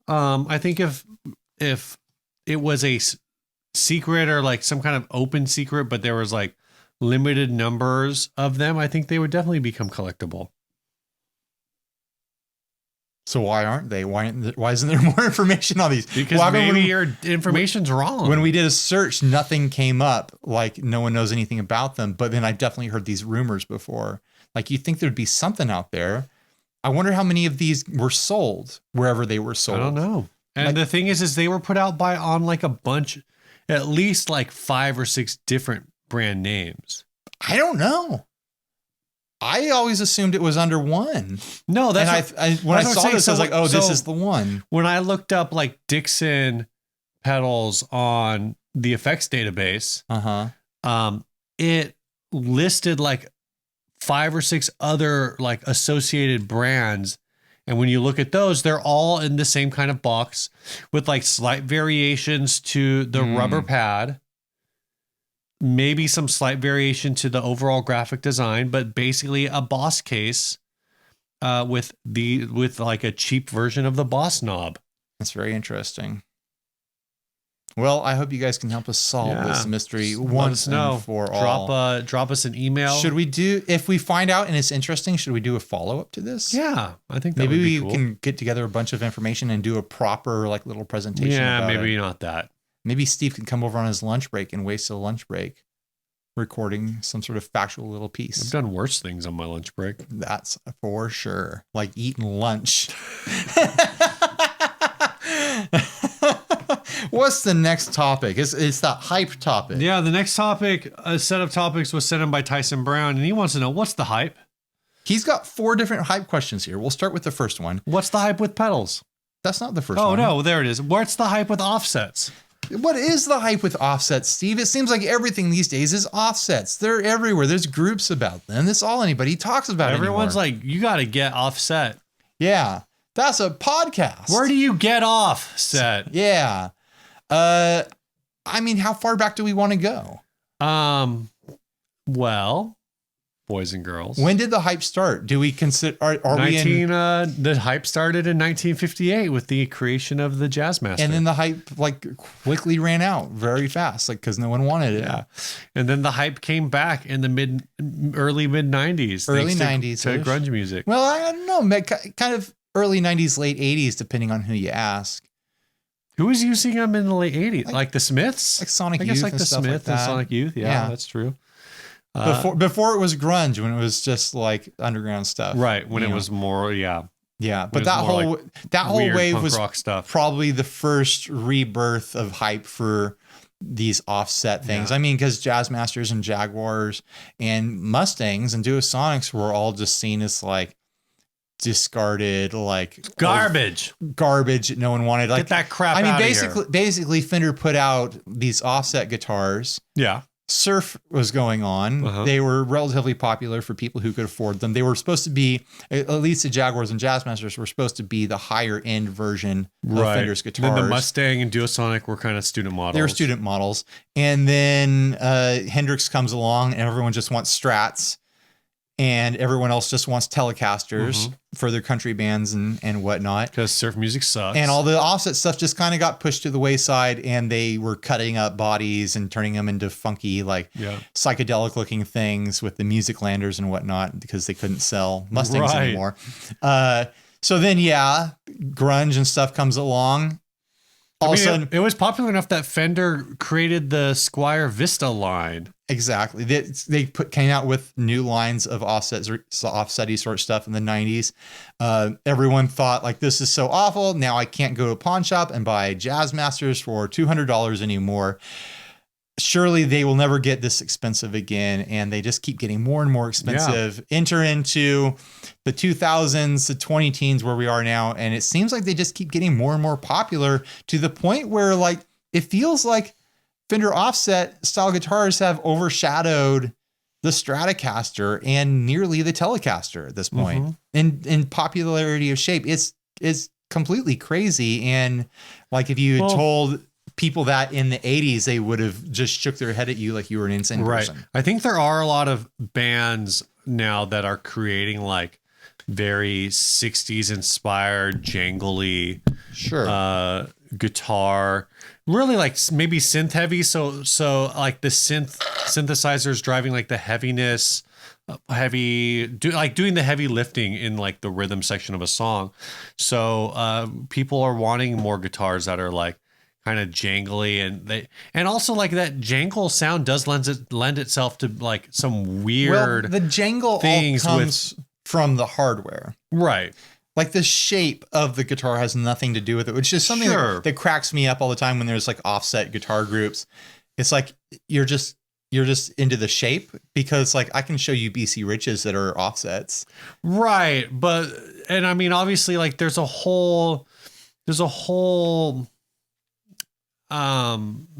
if it was a secret or like some kind of open secret, but there was like limited numbers of them, I think they would definitely become collectible. So why aren't they? Why isn't there more information on these? Because maybe your information's wrong. When we did a search, nothing came up. Like no one knows anything about them. But then I've definitely heard these rumors before. Like you think there'd be something out there. I wonder how many of these were sold wherever they were sold. I don't know. And like, the thing is they were put out on like a bunch, at least like 5 or 6 different brand names. I don't know. I always assumed it was under one. No, that's when I saw this, I was like, oh, this is the one. When I looked up like Dixon pedals on the effects database, it listed like 5 or 6 other like associated brands. And when you look at those, they're all in the same kind of box with like slight variations to the rubber pad. Maybe some slight variation to the overall graphic design, but basically a Boss case with like a cheap version of the Boss knob. That's very interesting. Well, I hope you guys can help us solve this mystery once and for all. Drop us an email. Should we if we find out and it's interesting, should we do a follow-up to this? Yeah, I think that maybe would be we can get together a bunch of information and do a proper like little presentation. Yeah, maybe not that. Maybe Steve can come over on his lunch break and waste a lunch break recording some sort of factual little piece. I've done worse things on my lunch break. That's for sure. Like eating lunch. What's the next topic? It's that hype topic. Yeah, the next topic, a set of topics was sent in by Tyson Brown, and he wants to know, what's the hype? He's got 4 different hype questions here. We'll start with the first one. What's the hype with pedals? That's not the first one. Oh, no, there it is. What's the hype with offsets? What is the hype with offsets, Steve? It seems like everything these days is offsets. They're everywhere. There's groups about them. That's all anybody talks about. Everyone's like, you got to get offset. Yeah, that's a podcast. Where do you get offset? Yeah. I mean, how far back do we want to go? Well, boys and girls. When did the hype start? Do we consider, the hype started in 1958 with the creation of the Jazzmaster. And then the hype like quickly ran out very fast, like because no one wanted it. Yeah. And then the hype came back in the early mid 90s. Early 90s. To grunge music. Well, I don't know, kind of early 90s, late 80s, depending on who you ask. Who was using them in the late 80s? Like the Smiths? Like Sonic Youth. I guess like and the stuff Smiths like and Sonic Youth. Yeah, that's true. Before it was grunge, when it was just like underground stuff. Right. When it was more, yeah. Yeah. But that whole wave was rock stuff. Probably the first rebirth of hype for these offset things. Yeah. I mean, because Jazzmasters and Jaguars and Mustangs and Duosonics were all just seen as like discarded, like garbage that no one wanted. Like, get that crap out of here. Basically Fender put out these offset guitars. Yeah. Surf was going on. They were relatively popular for people who could afford them. They were supposed to be, at least the Jaguars and Jazzmasters were supposed to be the higher end version of Fender's guitars. Then the Mustang and Duosonic were kind of student models. They were student models. And then Hendrix comes along and everyone just wants Strats. And everyone else just wants Telecasters for their country bands and whatnot. Because surf music sucks. And all the offset stuff just kind of got pushed to the wayside, and they were cutting up bodies and turning them into funky, like psychedelic looking things with the Music Landers and whatnot because they couldn't sell Mustangs anymore. So then, grunge and stuff comes along. All of a sudden, it was popular enough that Fender created the Squier Vista line. Exactly. They came out with new lines of offsetty sort of stuff in the 90s. Everyone thought like, this is so awful. Now I can't go to a pawn shop and buy Jazzmasters for $200 anymore. Surely they will never get this expensive again. And they just keep getting more and more expensive. Enter into the 2000s, the 20 teens where we are now. And it seems like they just keep getting more and more popular to the point where like, it feels like Fender offset style guitars have overshadowed the Stratocaster and nearly the Telecaster at this point. In popularity of shape. It's completely crazy. And like if you had told people that in the 80s, they would have just shook their head at you like you were an insane person. I think there are a lot of bands now that are creating like very 60s inspired jangly guitar, really like maybe synth heavy, so like the synthesizers driving like the heaviness, doing the heavy lifting in like the rhythm section of a song. So people are wanting more guitars that are like kind of jangly, and also like that jangle sound does lend itself to like some weird the jangle things all comes from the hardware, right? Like the shape of the guitar has nothing to do with it, which is something that cracks me up all the time when there's like offset guitar groups. It's like you're just into the shape, because like I can show you BC Riches that are offsets, right? And I mean, obviously, like there's a whole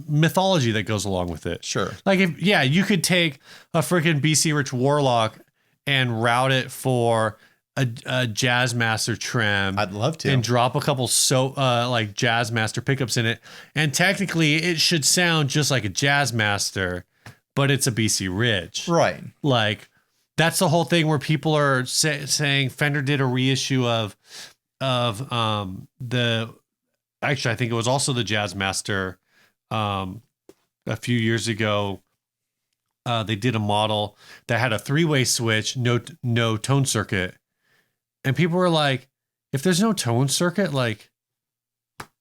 mythology that goes along with it. Sure. Like you could take a freaking BC Rich Warlock and route it for a Jazz Master trem. I'd love to. And drop a couple like Jazz Master pickups in it, and technically it should sound just like a Jazz Master, but it's a BC Rich. Right. Like that's the whole thing where people are saying Fender did a reissue of the. Actually, I think it was also the Jazz Master a few years ago. They did a model that had a 3-way switch, no tone circuit. And people were like, if there's no tone circuit, like,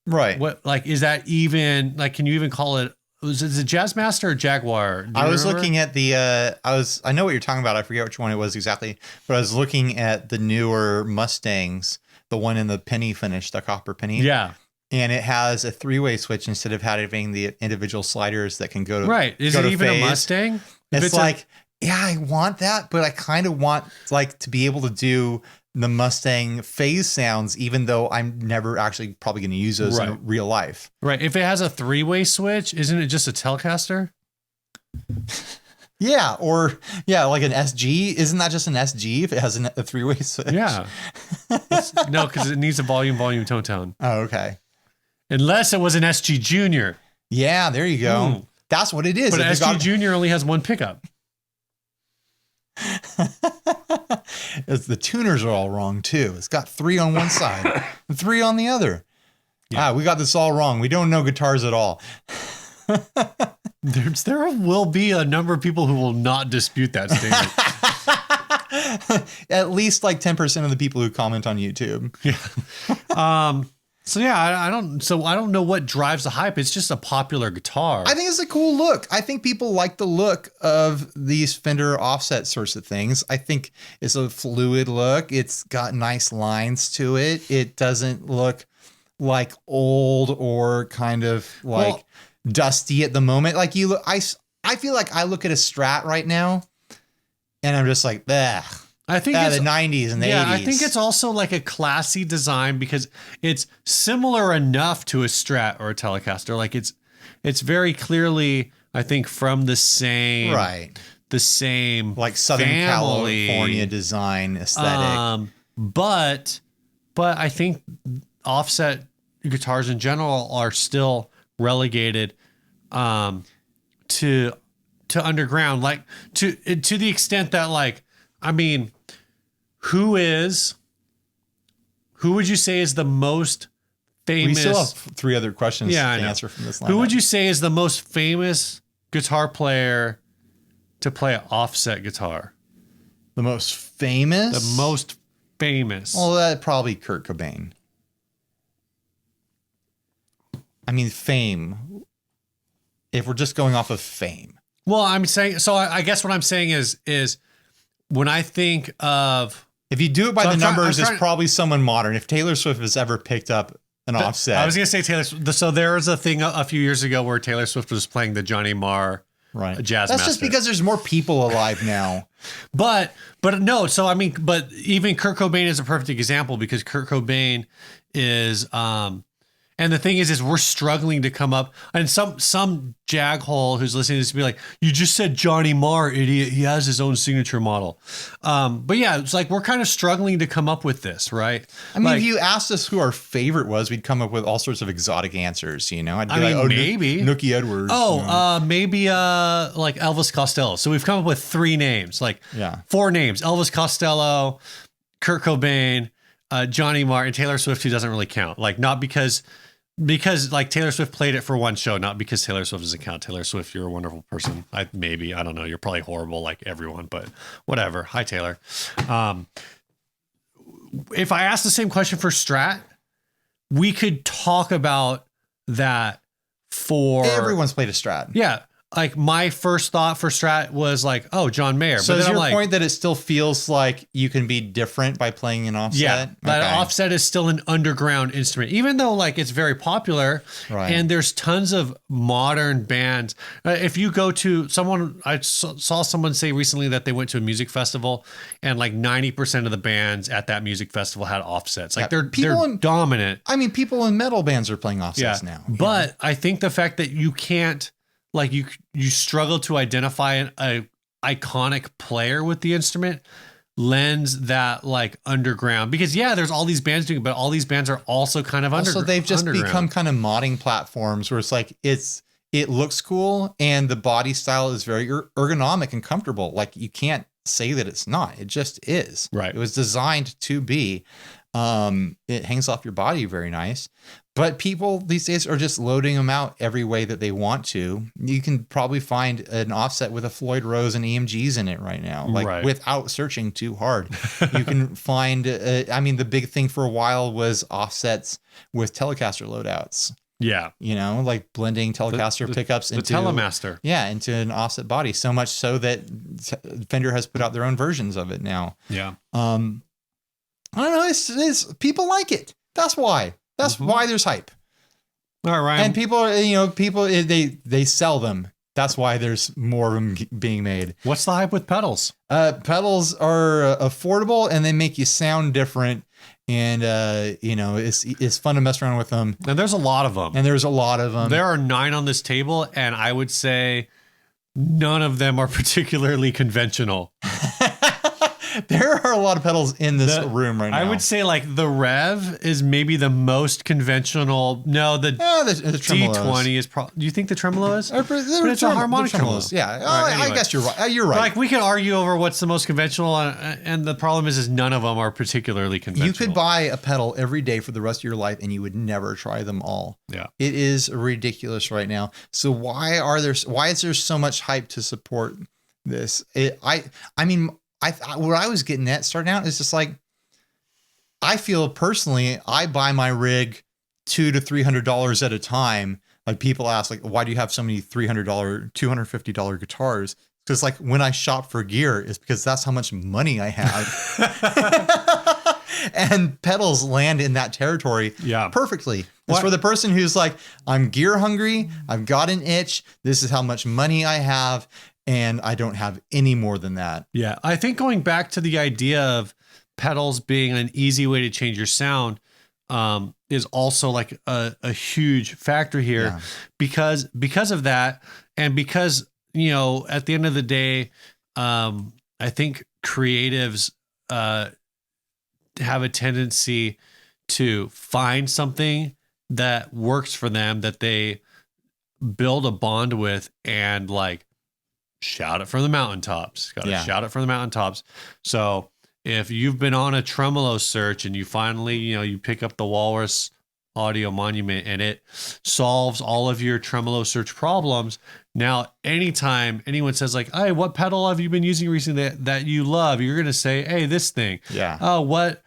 right. What, like, is that even, like, can you even call it, is it Jazz Master or Jaguar? I was looking at the, I know what you're talking about. I forget which one it was exactly, but I was looking at the newer Mustangs, the one in the penny finish, the copper penny. Yeah. And it has a 3-way switch instead of having the individual sliders that can go to right. Is it even phase. A Mustang? It's like, yeah, I want that, but I kind of want like to be able to do the Mustang phase sounds, even though I'm never actually probably going to use those in real life. Right. If it has a 3-way switch, isn't it just a Telecaster? Yeah. Or like an SG. Isn't that just an SG if it has a 3-way switch? Yeah. No, because it needs a volume, tone. Oh, okay. Unless it was an SG Junior. Yeah, there you go. That's what it is. But an SG Junior only has one pickup. The tuners are all wrong too. It's got 3 on one side and 3 on the other. Yeah. We got this all wrong. We don't know guitars at all. There will be a number of people who will not dispute that statement. At least like 10% of the people who comment on YouTube. Yeah. So yeah, I don't know what drives the hype. It's just a popular guitar. I think it's a cool look. I think people like the look of these Fender offset sorts of things. I think it's a fluid look. It's got nice lines to it. It doesn't look like old or kind of like dusty at the moment. Like you look, I feel like I look at a Strat right now and I'm just like, ugh. I think it's the 90s and the 80s. Yeah, I think it's also like a classy design because it's similar enough to a Strat or a Telecaster. Like it's very clearly, I think, from the same like Southern family. California design aesthetic. But I think offset guitars in general are still relegated to underground, like to the extent that, like, I mean, who would you say is the most famous? We still have 3 other questions to answer from this lineup. Who would you say is the most famous guitar player to play an offset guitar? The most famous? The most famous. Well, that probably Kurt Cobain. I mean, fame. If we're just going off of fame. Well, I'm saying, so I guess what I'm saying is when I think of, if you do it by the numbers, it's probably someone modern. If Taylor Swift has ever picked up an offset. I was going to say Taylor Swift. So there was a thing a few years ago where Taylor Swift was playing the Johnny Marr Jazz Master. That's just because there's more people alive now. but no, so I mean, but even Kurt Cobain is a perfect example because Kurt Cobain is, and And the thing is we're struggling to come up, and some jaghole who's listening to this will be like, you just said Johnny Marr, idiot. He has his own signature model. But yeah, it's like we're kind of struggling to come up with this, right? I mean, like, if you asked us who our favorite was, we'd come up with all sorts of exotic answers, you know? I'd be maybe. Nookie Edwards. Maybe like Elvis Costello. So we've come up with 3 names, like 4 names. Elvis Costello, Kurt Cobain, Johnny Marr, and Taylor Swift, who doesn't really count. Like, not because like Taylor Swift played it for one show, not because Taylor Swift doesn't count. Taylor Swift, you're a wonderful person. I don't know. You're probably horrible like everyone, but whatever. Hi, Taylor. If I asked the same question for Strat, we could talk about that for... Everyone's played a Strat. Yeah. Like my first thought for Strat was like, oh, John Mayer. So is your point that it still feels like you can be different by playing an offset? Yeah, that offset is still an underground instrument, even though like it's very popular, and there's tons of modern bands. If you go to I saw someone say recently that they went to a music festival and like 90% of the bands at that music festival had offsets. Like they're dominant. I mean, people in metal bands are playing offsets now. But I think the fact that you can't, like you struggle to identify an iconic player with the instrument lends that like underground, because there's all these bands doing it, but all these bands are also kind of underground. So they've just become kind of modding platforms where it's like it looks cool and the body style is very ergonomic and comfortable. Like you can't say that it's not. It just is. Right. It was designed to be. It hangs off your body very nice. But people these days are just loading them out every way that they want to. You can probably find an offset with a Floyd Rose and EMGs in it right now, like without searching too hard. You can find, the big thing for a while was offsets with Telecaster loadouts. Yeah. You know, like blending Telecaster pickups into Telemaster. Yeah, into an offset body. So much so that Fender has put out their own versions of it now. Yeah. I don't know. It's people like it. That's why. That's why there's hype. All right. And people, they sell them. That's why there's more of them being made. What's the hype with pedals? Pedals are affordable and they make you sound different. And, it's fun to mess around with them. And there's a lot of them. There are 9 on this table. And I would say none of them are particularly conventional. There are a lot of pedals in this room right now. I would say like the Rev is maybe the most conventional. No, the D20 is probably. Do you think the tremolo is? But it's a harmonic tremolo. Yeah. Anyway. I guess you're right. You're right. Like we could argue over what's the most conventional, and the problem is none of them are particularly conventional. You could buy a pedal every day for the rest of your life, and you would never try them all. Yeah. It is ridiculous right now. So why is there so much hype to support this? What I was getting at starting out is just like, I feel personally, I buy my rig $200 to $300 at a time. Like people ask, like, why do you have so many $300, $250 guitars? Because like when I shop for gear, it's because that's how much money I have. And pedals land in that territory perfectly. It's for the person who's like, I'm gear hungry. I've got an itch. This is how much money I have. And I don't have any more than that. Yeah. I think going back to the idea of pedals being an easy way to change your sound is also like a huge factor here because of that. And because, at the end of the day, I think creatives have a tendency to find something that works for them, that they build a bond with, and like, shout it from the mountaintops. Got to shout it from the mountaintops. So if you've been on a tremolo search and you finally, you pick up the Walrus Audio Monument and it solves all of your tremolo search problems. Now, anytime anyone says like, hey, what pedal have you been using recently that you love? You're going to say, hey, this thing. Yeah. Oh, what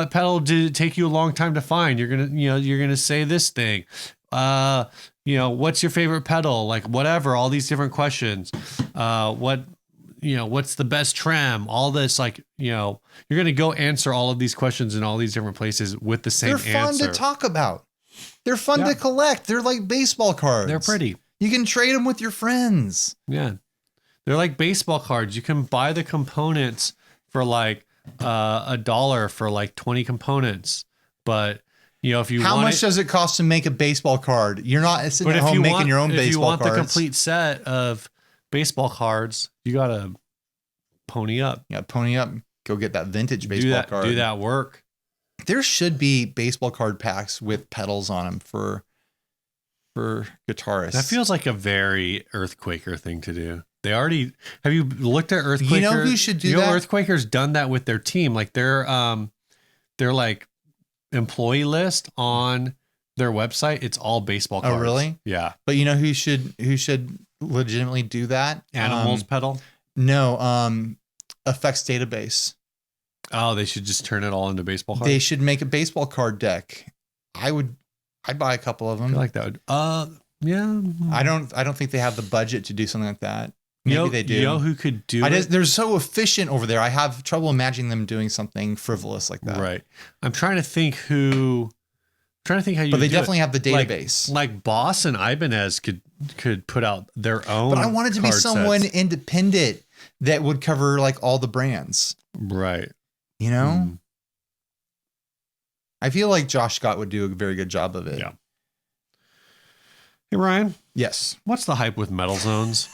pedal did it take you a long time to find? You're going to say this thing. What's your favorite pedal? Like whatever, all these different questions. What's the best trem? All this, like, you're going to go answer all of these questions in all these different places with the same answer. They're fun to talk about. They're fun to collect. They're like baseball cards. They're pretty. You can trade them with your friends. Yeah. They're like baseball cards. You can buy the components for like $1 for like 20 components, but You know, if you How want much it, does it cost to make a baseball card? You're not sitting but at if home you making want, your own if baseball you want cards. the complete set of baseball cards, you gotta pony up. Yeah, pony up. Go get that vintage baseball card. Do that work. There should be baseball card packs with pedals on them for guitarists. That feels like a very Earthquaker thing to do. They already have you looked at Earthquaker? You know who should do that? Earthquaker's done that with their team. Like their like employee list on their website, it's all baseball cards. Oh, really? Yeah. But you know who should legitimately do that? Animals pedal? No, Effects Database. Oh, they should just turn it all into baseball cards. They should make a baseball card deck. I'd buy a couple of them. I feel like that would yeah. I don't think they have the budget to do something like that. Maybe they do. You know who could do it? They're so efficient over there. I have trouble imagining them doing something frivolous like that. Right. I'm trying to think how you But they definitely have the database. Like Boss and Ibanez could put out their own. But I wanted to be card someone sets. independent that would cover like all the brands. Right. You know? I feel like Josh Scott would do a very good job of it. Yeah. Hey, Ryan. Yes. What's the hype with metal zones?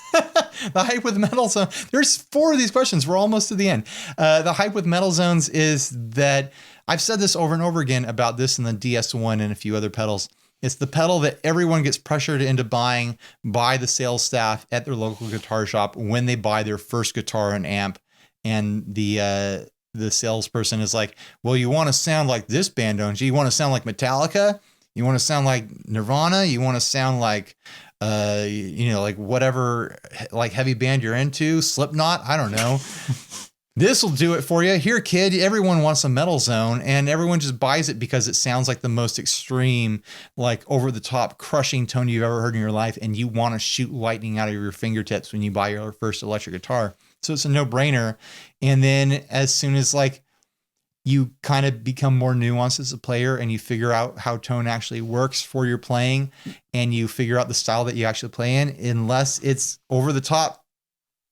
The hype with metal zone. There's 4 of these questions. We're almost to the end. The hype with metal zones is that I've said this over and over again about this and the DS1 and a few other pedals. It's the pedal that everyone gets pressured into buying by the sales staff at their local guitar shop when they buy their first guitar and amp. And the salesperson is like, well, you want to sound like this band, don't you? You want to sound like Metallica? You want to sound like Nirvana? You want to sound like, like whatever, like heavy band you're into, Slipknot? I don't know. This will do it for you. Here, kid, everyone wants a metal zone and everyone just buys it because it sounds like the most extreme, like over the top crushing tone you've ever heard in your life. And you want to shoot lightning out of your fingertips when you buy your first electric guitar. So it's a no brainer. And then as soon as like you kind of become more nuanced as a player and you figure out how tone actually works for your playing and you figure out the style that you actually play in, unless it's over the top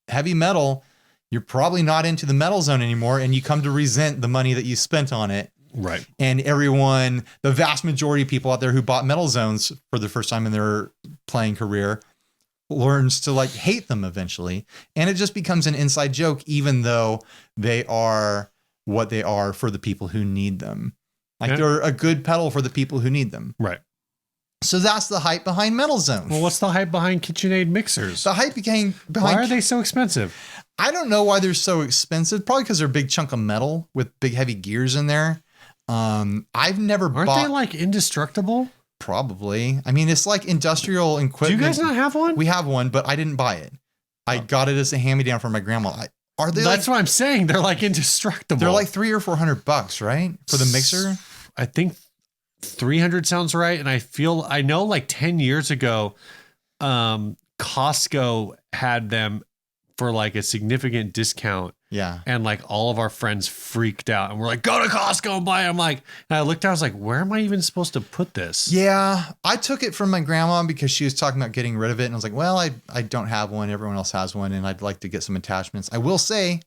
heavy metal, you're probably not into the metal zone anymore. And you come to resent the money that you spent on it. Right. And everyone, the vast majority of people out there who bought metal zones for the first time in their playing career learns to like hate them eventually. And it just becomes an inside joke, even though they are what they are for the people who need them. Like they're a good pedal for the people who need them. Right. So that's the hype behind metal zone. Well, what's the hype behind KitchenAid mixers? The hype behind Why are they so expensive? I don't know why they're so expensive. Probably because they're a big chunk of metal with big heavy gears in there. I've never Aren't bought. they like indestructible? Probably. I mean, it's like industrial equipment. Do you guys not have one? We have one, but I didn't buy it. I got it as a hand-me-down from my grandma. Are they? That's what I'm saying. They're like indestructible. They're like $300 or $400, right, for the mixer? I think 300 sounds right. And I know like 10 years ago, Costco had them for like a significant discount. Yeah. And like all of our friends freaked out and we're like, go to Costco and buy it. I'm like, and I looked, I was like, where am I even supposed to put this? Yeah. I took it from my grandma because she was talking about getting rid of it. And I was like, well, I don't have one. Everyone else has one. And I'd like to get some attachments. I will say,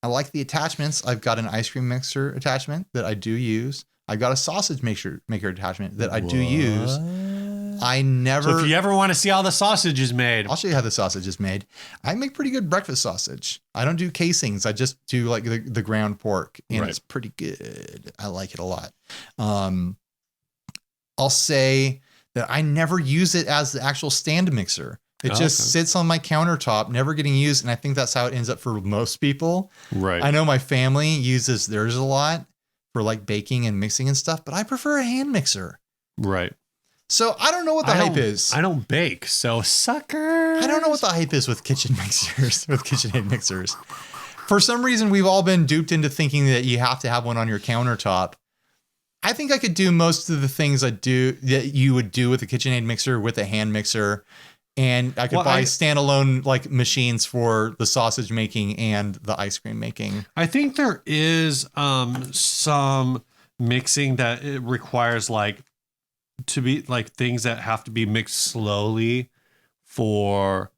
I like the attachments. I've got an ice cream mixer attachment that I do use. I've got a sausage maker attachment that I do use. I never. So if you ever want to see how the sausage is made, I'll show you how the sausage is made. I make pretty good breakfast sausage. I don't do casings. I just do like the ground pork, and it's pretty good. I like it a lot. I'll say that I never use it as the actual stand mixer. It just sits on my countertop, never getting used. And I think that's how it ends up for most people. Right. I know my family uses theirs a lot for like baking and mixing and stuff, but I prefer a hand mixer. Right. So I don't know what the hype is. I don't bake, so sucker. I don't know what the hype is with kitchen mixers, with KitchenAid mixers. For some reason, we've all been duped into thinking that you have to have one on your countertop. I think I could do most of the things that you would do with a KitchenAid mixer with a hand mixer. And I could buy standalone like machines for the sausage making and the ice cream making. I think there is some mixing that it requires like to be like things that have to be mixed slowly for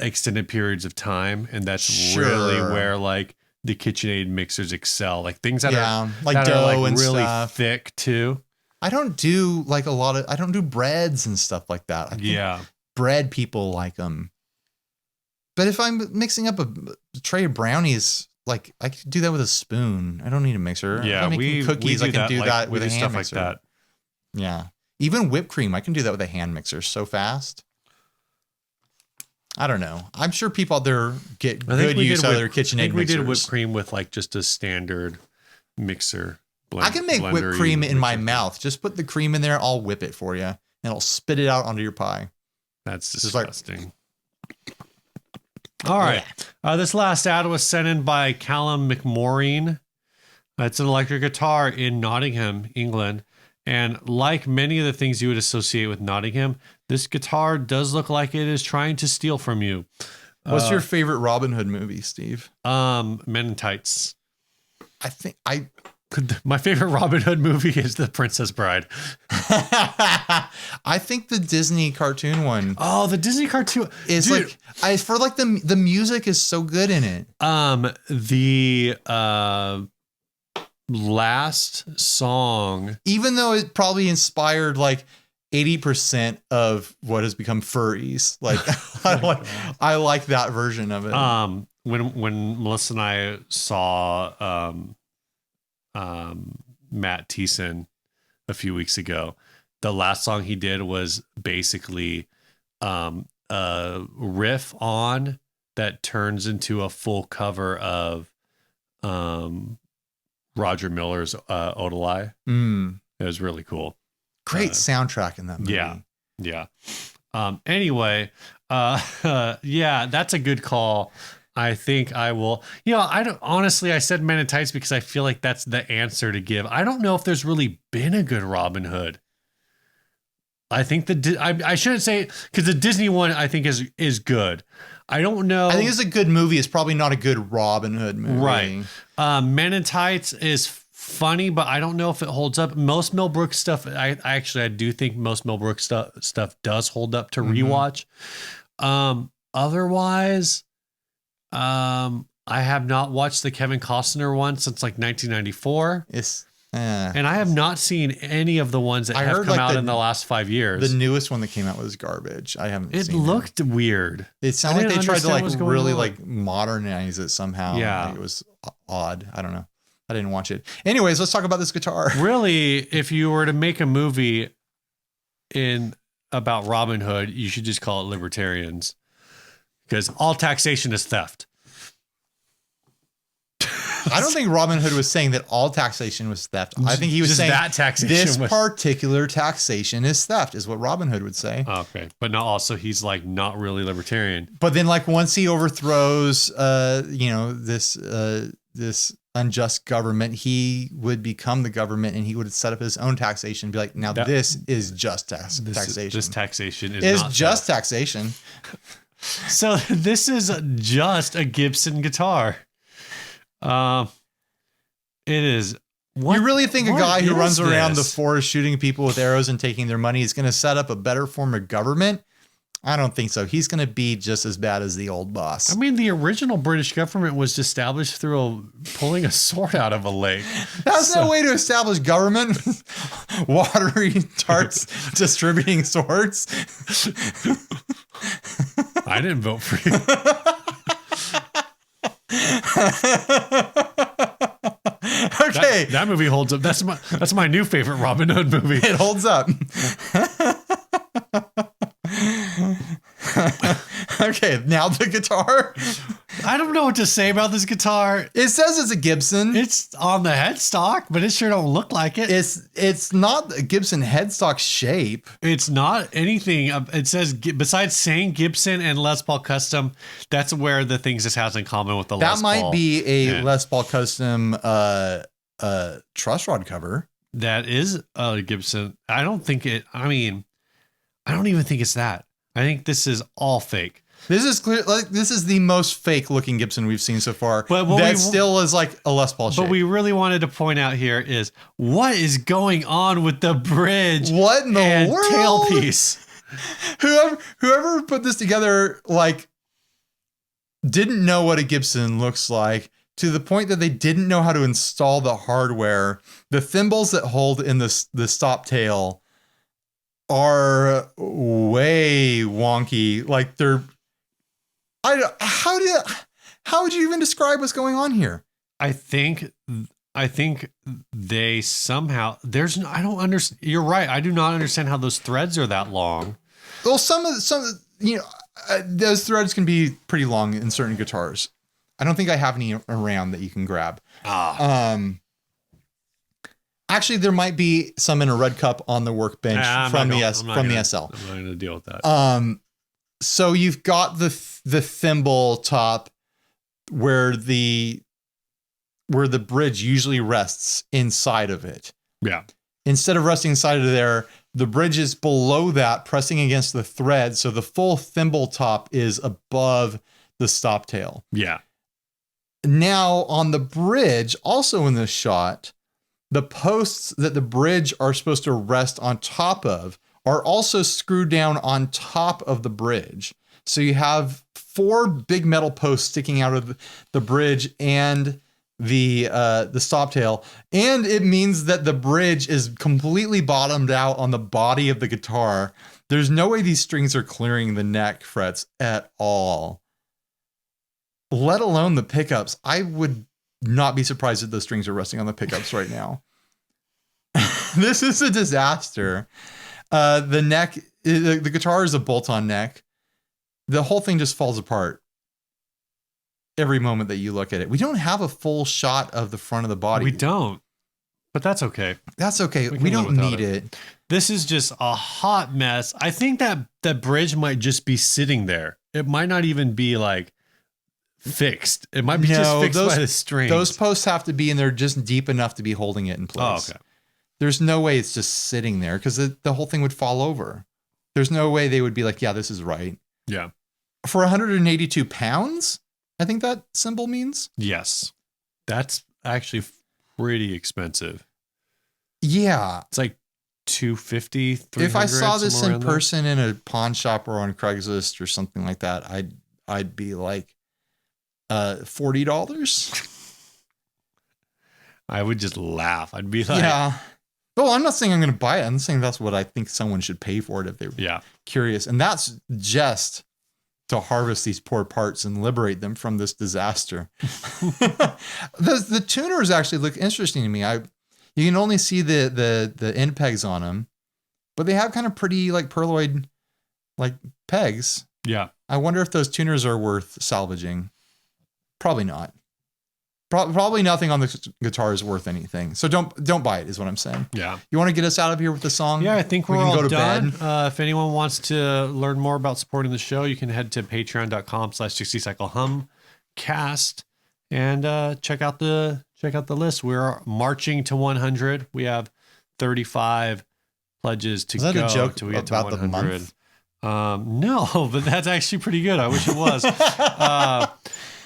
extended periods of time. And that's really where like the KitchenAid mixers excel. Like things that are like that dough are like and really stuff. thick too. I don't do like I don't do breads and stuff like that. I think bread people like them. But if I'm mixing up a tray of brownies, like I can do that with a spoon. I don't need a mixer. Yeah, cookies. I can do that with a hand stuff mixer. like that. Yeah, even whipped cream, I can do that with a hand mixer so fast. I don't know. I'm sure people out there get good use out of their KitchenAid mixers. I think we did whipped cream with like just a standard mixer. I can make whipped cream in my mouth. Just put the cream in there. I'll whip it for you, and I'll spit it out onto your pie. That's disgusting. All right. Yeah. This last ad was sent in by Callum McMaureen. It's an electric guitar in Nottingham, England. And like many of the things you would associate with Nottingham, this guitar does look like it is trying to steal from you. What's your favorite Robin Hood movie, Steve? Men in Tights. My favorite Robin Hood movie is The Princess Bride. I think the Disney cartoon one. Oh, the Disney cartoon is like the music is so good in it. The last song, even though it probably inspired like 80% of what has become furries, like I like that version of it. When Melissa and I saw Matt Thiessen a few weeks ago, the last song he did was basically a riff on that turns into a full cover of Roger Miller's Odelai. It was really cool. Great soundtrack in that movie. Yeah. Anyway, yeah, that's a good call. I think I will. I said Men in Tights because I feel like that's the answer to give. I don't know if there's really been a good Robin Hood. I think I shouldn't say, because the Disney one I think is good. I don't know. I think it's a good movie. It's probably not a good Robin Hood movie. Right. Men in Tights is funny, but I don't know if it holds up. Most Mel Brooks stuff, I do think most Mel Brooks stuff does hold up to rewatch. Otherwise, I have not watched the Kevin Costner one since like 1994. And I have not seen any of the ones that have come out in the last 5 years. The newest one that came out was garbage. I haven't seen it. It looked weird. It sounded like they tried to like really like modernize it somehow. Yeah. Like, it was odd. I don't know. I didn't watch it. Anyways, let's talk about this guitar. Really, if you were to make a movie about Robin Hood, you should just call it Libertarians, because all taxation is theft. I don't think Robin Hood was saying that all taxation was theft. I think he was saying that taxation particular taxation is theft, is what Robin Hood would say. Okay, but not also he's like not really libertarian. But then like once he overthrows, this unjust government, he would become the government and he would set up his own taxation. And be like, now this is just taxation. This taxation is not just taxation. So this is just a Gibson guitar. It is. You really think a guy who runs around the forest shooting people with arrows and taking their money is going to set up a better form of government? I don't think so. He's going to be just as bad as the old boss. I mean, the original British government was established through pulling a sword out of a lake. That's no way to establish government. Watery tarts distributing swords. I didn't vote for you. Okay, that movie holds up. That's my new favorite Robin Hood movie. It holds up. Okay, now the guitar. I don't know what to say about this guitar. It says it's a Gibson. It's on the headstock, but it sure don't look like it. It's not a Gibson headstock shape. It's not anything. It says, besides saying Gibson and Les Paul Custom, that's where the things this has in common with the Les Paul. That might be a Les Paul Custom truss rod cover. That is a Gibson. I don't even think it's that. I think this is all fake. This is clear. Like this is the most fake looking Gibson we've seen so far. But that still is like a Les Paul shape. But we really wanted to point out here is what is going on with the bridge? What in the world? Tailpiece. Whoever put this together, like, didn't know what a Gibson looks like. to the point that they didn't know how to install the hardware. The thimbles that hold in the stop tail are way wonky. Like how would you even describe what's going on here? I think they somehow I don't understand. You're right. I do not understand how those threads are that long. Well, some those threads can be pretty long in certain guitars. I don't think I have any around that you can grab. Actually, there might be some in a red cup on the workbench from the SL. I'm not going to deal with that. So you've got the thimble top where the bridge usually rests inside of it. Yeah. Instead of resting inside of there, the bridge is below that, pressing against the thread. So the full thimble top is above the stop tail. Yeah. Now on the bridge, also in this shot, the posts that the bridge are supposed to rest on top of are also screwed down on top of the bridge. So you have 4 big metal posts sticking out of the bridge and the stop tail. And it means that the bridge is completely bottomed out on the body of the guitar. There's no way these strings are clearing the neck frets at all, let alone the pickups. I would not be surprised if those strings are resting on the pickups right now. This is a disaster. The neck, the guitar is a bolt-on neck. The whole thing just falls apart every moment that you look at it. We don't have a full shot of the front of the body. We don't, but that's okay. That's okay. We don't need it. This is just a hot mess. I think that bridge might just be sitting there. It might not even be like fixed. It might be just fixed by the strings. Those posts have to be in there just deep enough to be holding it in place. Oh, okay. There's no way it's just sitting there because the whole thing would fall over. There's no way they would be like, yeah, this is right. Yeah. For 182 pounds, I think that symbol means. Yes. That's actually pretty expensive. Yeah. It's like 250, 300. If I saw this in person in a pawn shop or on Craigslist or something like that, I'd be like $40. I would just laugh. I'd be like, yeah. Well, I'm not saying I'm going to buy it. I'm saying that's what I think someone should pay for it if they're curious. And that's just to harvest these poor parts and liberate them from this disaster. The tuners actually look interesting to me. You can only see the end pegs on them, but they have kind of pretty like perloid like pegs. Yeah. I wonder if those tuners are worth salvaging. Probably not. Probably nothing on the guitar is worth anything. So don't buy it is what I'm saying. Yeah. You want to get us out of here with the song? Yeah, I think we can all go to done. bed. If anyone wants to learn more about supporting the show, you can head to patreon.com/60cyclehumcast and check out the list. We're marching to 100. We have 35 pledges to go. Is that a joke till we get about to 100. the month? No, but that's actually pretty good. I wish it was.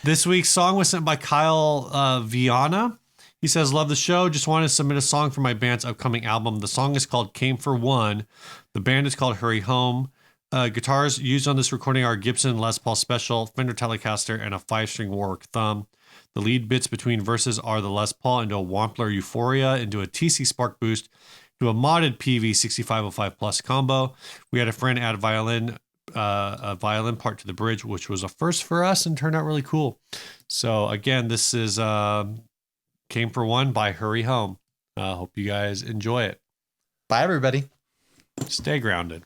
This week's song was sent by Kyle Viana. He says, love the show. Just wanted to submit a song for my band's upcoming album. The song is called Came for One. The band is called Hurry Home. Guitars used on this recording are Gibson Les Paul Special, Fender Telecaster, and a 5-string Warwick Thumb. The lead bits between verses are the Les Paul into a Wampler Euphoria, into a TC Spark Boost, into a modded PV 6505 Plus combo. We had a friend add a violin part to the bridge, which was a first for us and turned out really cool. So again, this is Came for One by Hurry Home. Hope you guys enjoy it. Bye, everybody. Stay grounded.